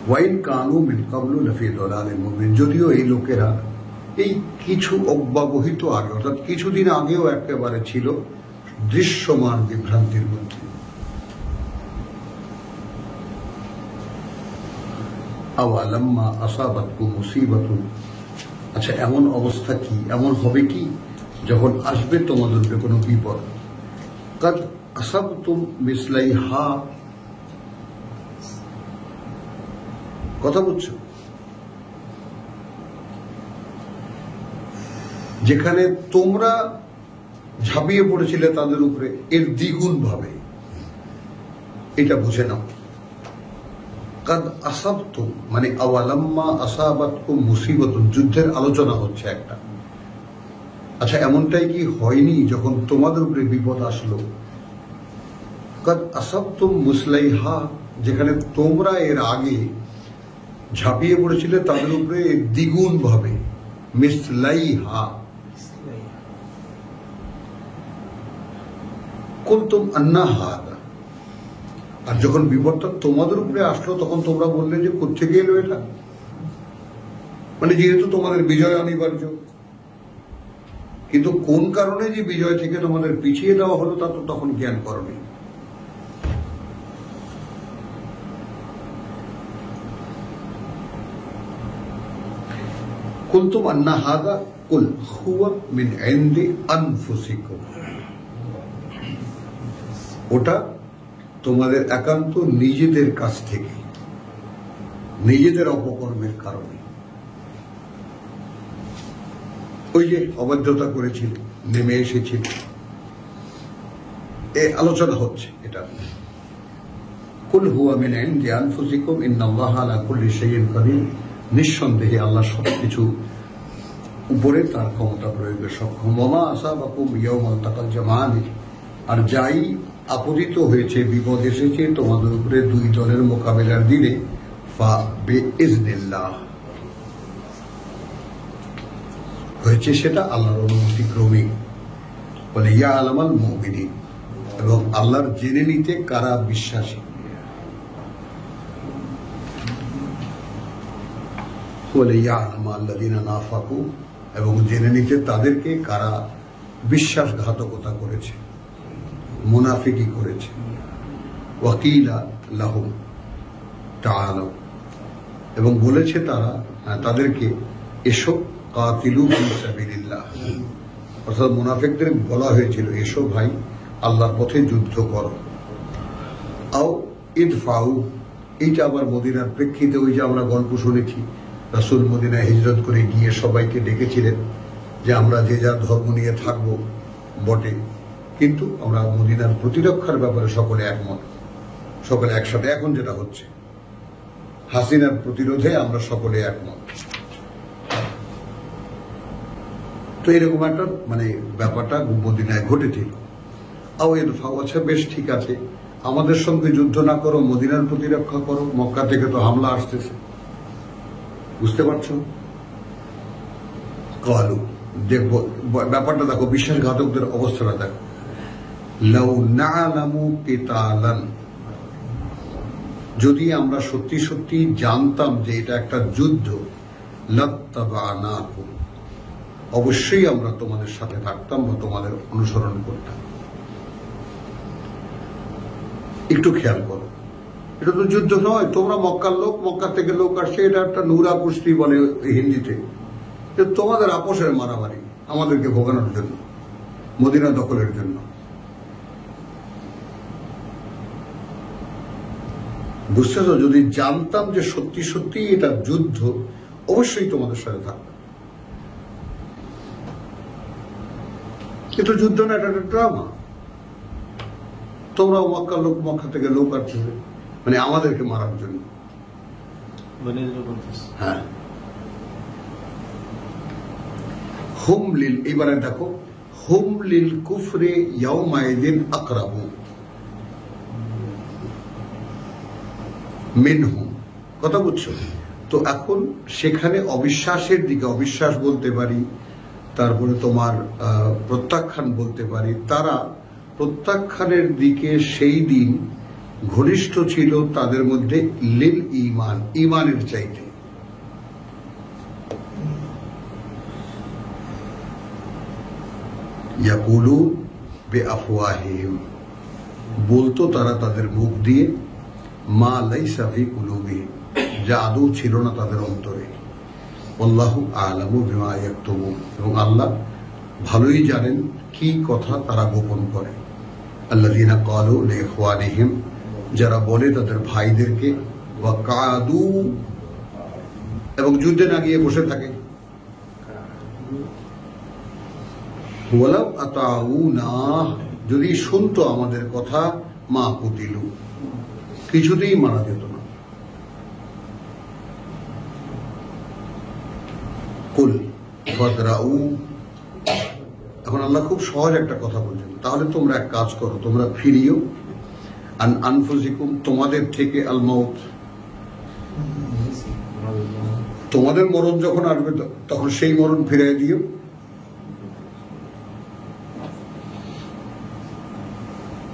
Speaker 1: ওয়াইন কানু মিন ক্বাবলু লাফি দালালিন মুবিন, যদিও এই লোকেরা এই কিছু অব্যবহিত আগে, অর্থাৎ কিছুদিন আগেও একেবারে ছিল দৃশ্যমান বিভ্রান্তির মধ্যে। আওয়ালাম্মা আসাবাতকুম মুসিবাতুন, আচ্ছা এমন অবস্থা কি, এমন হবে কি যখন আসবে তোমাদের কোনো বিপদ, কাদ আসাবতুম মিসলাইহা, কথা বুঝছো, যেখানে তোমরা ঝাঁপিয়ে পড়েছিলে তাদের উপরে এর দ্বিগুণ ভাবে, এটা বুঝে নাও। কাদ আসাবতুম মানে আওয়ালাম্মা আসাবাতকুম মুসিবাতুন, যুদ্ধের আলোচনা হচ্ছে একটা। আচ্ছা এমনটাই কি হয়নি যখন তোমাদের উপরে বিপদ আসলো? কাদ আসাবতুম মুসলাইহা, যেখানে তোমরা এর আগে ঝাঁপিয়ে পড়েছিলে তাদের উপরে দ্বিগুণ ভাবে, মিসলাইহা। কুনতুম আন্না হাদা, আর যখন বিপদটা তোমাদের উপরে আসলো তখন তোমরা বললে যে কোত্থেকে এলো এটা, মানে যেহেতু তোমাদের বিজয় অনিবার্য, কিন্তু কোন কারণে যে বিজয় থেকে তোমাদের পিছিয়ে দেওয়া হলো তা তো তখন জ্ঞান করনি। কুনতুম আন্না হাদা কুল হুয়া মিন ইনদি আনফুসিকুম, ওটা তোমাদের একান্ত নিজেদের কাছ থেকে, নিজেদের অপকর্মের কারণে। ওই যে অবাধ্যতা করেছিল, নেমে এসেছিল, এ আলোচনা হচ্ছে এটা। কুল হুয়া মিন ইনদি আনফুসিকুম ইন্নাল্লাহা আলা কুল্লি শাইইন কাদির, নিঃসন্দেহে আল্লাহ সবকিছু উপরে তার ক্ষমতা প্রয়োগের সক্ষম। ওমা আসাবাকুম ইয়াউমাল তাকাল জামাআন, আর যাই আপতিত হয়েছে, বিপদ এসেছে তোমাদের উপরে দুই দলের মোকাবিলার দিনে, ফা বিইজনিল্লাহ, হয়েছে সেটা আল্লাহর অনুমতি ক্রমে। বলে ইয়া আলামাল মুমিনিন, এবং আল্লাহর জেনে নিতে কারা বিশ্বাসী। বলে ইয়া আলামা আল্লাযিনা নাফাকু, এবং জেনে নিতে তাদেরকে কারা বিশ্বাসঘাতকতা করেছে, মুনাফিকি করেছে। ওয়াকিলা লাহুম তাআলাউ, এবং বলেছে তারা তাদেরকে এসো কাতিলু ফি সাবিলিল্লাহ, অর্থাৎ মুনাফিকদের বলা হয়েছিল এসো ভাই আল্লাহর পথে যুদ্ধ করো। আও ইদফাউ, এইটা আবার মদিনার প্রেক্ষিতে, ওই যে আমরা গল্প শুনেছি রাসূল মদিনায় হিজরত করে গিয়ে সবাইকে ডেকেছিলেন যে আমরা যে যার ধর্ম নিয়ে থাকবো বটে, কিন্তু আমরা মদিনার প্রতিরক্ষার ব্যাপারে সকলে একমত, সকলে একসাথে। এখন যেটা হচ্ছে হাসিনার প্রতিরোধে আমরা সকলে একমত। তো এরকম একটা মানে ব্যাপারটা মদিনায় ঘটেছিল। আচ্ছা বেশ ঠিক আছে, আমাদের সঙ্গে যুদ্ধ না করো, মদিনার প্রতিরক্ষা করো, মক্কা থেকে তো হামলা আসতেছে, বুঝতে পারছো? কালু, দেখবো ব্যাপারটা দেখো, বিশ্বাসঘাতকদের অবস্থাটা দেখো। লাউ না'লামু কিতালান, যদি আমরা সত্যি সত্যি জানতাম যে এটা একটা যুদ্ধ, লাত্তাবা'নাকুম, অবশ্যই আমরা তোমাদের সাথে থাকতাম বা তোমাদের অনুসরণ করতাম। একটু খেয়াল করো, এটা তো যুদ্ধ নয়, তোমরা মক্কার লোক, মক্কা থেকে লোক আসছে, এটা একটা নুরা কুস্তি বলে হিন্দিতে, তোমাদের আপোষের মারামারি আমাদেরকে ভোগানোর জন্য, মদিনা দখলের জন্য। বুঝতেছ? যদি জানতাম যে সত্যি সত্যি এটা যুদ্ধ, অবশ্যই তোমাদের সাথে থাকতাম। কিন্তু যুদ্ধ না, এটা একটা ড্রামা। তোমরাও মক্কার লোক, মক্কা থেকে লোক আসছে মানে আমাদেরকে মারার জন্য। হ্যাঁ, হুম লিল, এবারে দেখো, হুম লিল কুফরে ইয়াউমাইদিন আকরাবু মিনহুম, কথা বুঝছো? তো এখন সেখানে অবিশ্বাসের দিকে, অবিশ্বাস বলতে পারি, তারপরে তোমার প্রত্যাখ্যান বলতে পারি, তারা প্রত্যাখ্যানের দিকে সেই দিন ঘনিষ্ঠ ছিল তাদের মধ্যে লিল ঈমান, ঈমানের চাইতে। ইয়াকুলু বিআফওয়াহিহিম, বলতো তারা তাদের মুখ দিয়ে, মা লাইসা ফি কুলুবিহিম, যা আদৌ ছিল না তাদের অন্তরে। আল্লাহু আ'লামু বিমা ইয়াকতুমুন, এবং আল্লাহ ভালোই জানেন কি কথা তারা গোপন করে। আল্লাযীনা ক্বালু লিইখওয়ানিহিম, যারা বলে তাদের ভাইদেরকে, ওয়া কাদু, এবং যুদ্ধে না গিয়ে বসে থাকে, ওয়ালাউ আতাউনা, যদি শুনতো আমাদের কথা, মা কুতিলু, কিছুতেই মারা যেত না। কুল ফাদরাউ, এখন আল্লাহ খুব সহজ একটা কথা বলছেন, তাহলে তোমরা এক কাজ করো, তোমরা ফিরিও, আন আনফুসিকুম, তোমাদের থেকে, আল মাউত, তোমাদের মরণ যখন আসবে তখন সেই মরণ ফিরিয়ে দিও।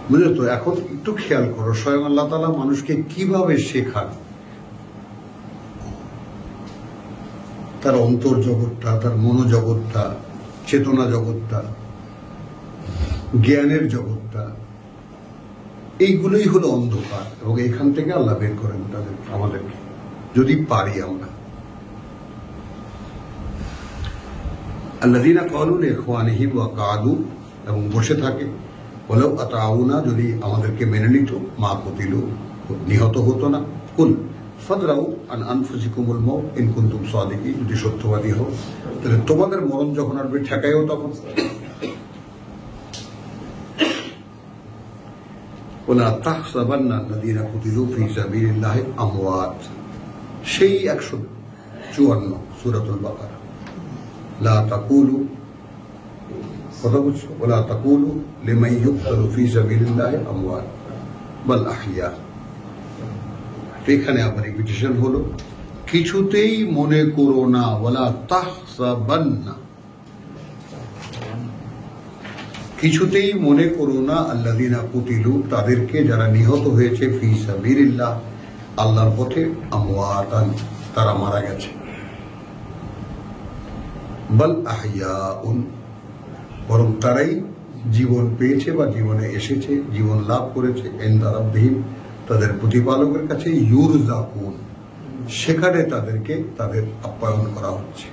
Speaker 1: বুঝলে তো? এখন একটু খেয়াল করো, স্বয়ং আল্লাহ তাআলা মানুষকে কিভাবে শেখান, তার অন্তর জগৎটা, তার মনোজগৎটা, চেতনা জগৎটা, জ্ঞানের জগৎটা, এইগুলোই হলো অন্ধকার, এবং এখান থেকে আল্লাহ বের করেন আমাদেরকে, যদি পারি আমরা। আল্লাযীনা ক্বালু লিইখওয়ানিহিম ওয়া কাদু, এবং বসে থাকে, ওয়ালাউ আতাউনা, যদি আমাদেরকে মেনে নিত, মা কুতিলু, নিহত হতো না। কুল ফাদরাউ আন আনফুসিকুমুল মাউত ইন কুনতুম সাদিকিন, যদি সত্যবাদী হও, তাহলে তোমাদের মরণ যখন আসবে ঠেকাইও তখন। ওয়ালা তাহসাবান্না আল্লাযীনা কুতিলু ফী সাবিলিল্লাহি আমওয়াত, সেই 154 সূরাতুল বাকারা। লা তাকুলু, কথা বুঝছো? ওয়ালা তাকুলু লিমান ইউকতালু ফী সাবিলিল্লাহি আমওয়াত বাল আহইয়া। এখানে আবার রিপিটিশন হলো, কিছুতেই মনে করো না, ওয়ালা তাহসাবান্না, কিছুতেই মনে করো না, আল্লাযীনা কুতিলু, তাদেরকে যারা নিহত হয়েছে, ফী সাবিলিল্লাহ, আল্লাহর পথে, আমওয়াতান, তারা মারা গেছে, বাল আহইয়াউন, বরং তারাই জীবন পেয়েছে বা জীবনে এসেছে, জীবন লাভ করেছে, ইনদা রাব্বিহিম, তাদের প্রতিপালকের কাছে, ইউরজাকুন, সেখানে তাদেরকে তাদের আপ্যায়ন করা হচ্ছে।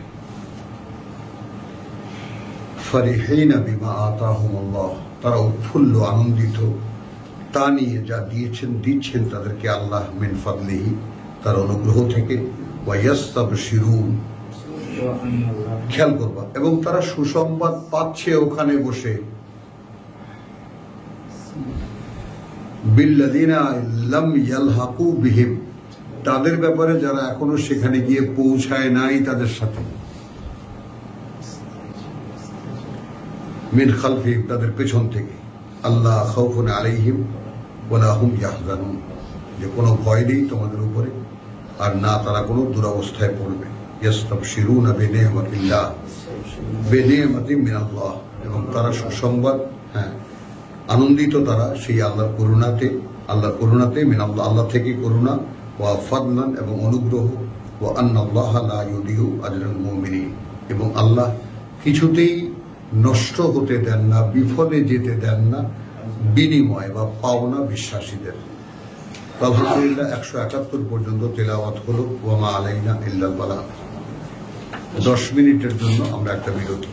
Speaker 1: ফারিহিনা বিমা আতাহুমুল্লাহ, তারা উৎফুল্ল, আনন্দিত তা নিয়ে, যা দিচ্ছেন তাদেরকে আল্লাহ, মিন ফাদলিহি, তার অনুগ্রহ থেকে, ওয়া ইয়াস্তাবশিরুন, খেয়াল করবা, এবং তারা সুসংবাদ পাচ্ছে ওখানে বসে, বিল্লাযীনা লাম ইয়ালহাকু বিহিম, তাদের ব্যাপারে যারা এখনো সেখানে গিয়ে পৌঁছায় নাই তাদের সাথে, মিন খালফিহিম, তাদের পেছন থেকে, আল্লাহ খাউফুন আলাইহিম ওয়ালা হুম ইয়াহজানুন, যে কোনো ভয় নেই তোমাদের উপরে, আর না তারা কোনো দুরবস্থায় পড়বে। ইয়াস্তাবশিরুনা বিনি'মাতিল্লাহ, বিনি'মাতিন মিনাল্লাহ, এবং তারা সুসংবাদ, আনন্দিত তারা সেই আল্লাহর করুণাতে, মিনাল্লাহ, আল্লাহ থেকে করুণা, ওয়া ফাদলান, এবং অনুগ্রহ, ওয়া আন্নাল্লাহা লা ইউদিউ আজরাল মুমিনিন, এবং আল্লাহ কিছুতেই নষ্ট হতে দেন না, বিফলে যেতে দেন না বিনিময় বা পাওনা বিশ্বাসীদের। আলহামদুলিল্লাহ 171 পর্যন্ত তেলাওয়াত হলো। ওয়া মা আলাইনা ইল্লাল বালাগ। 10 মিনিটের জন্য আমরা একটা বিরতি।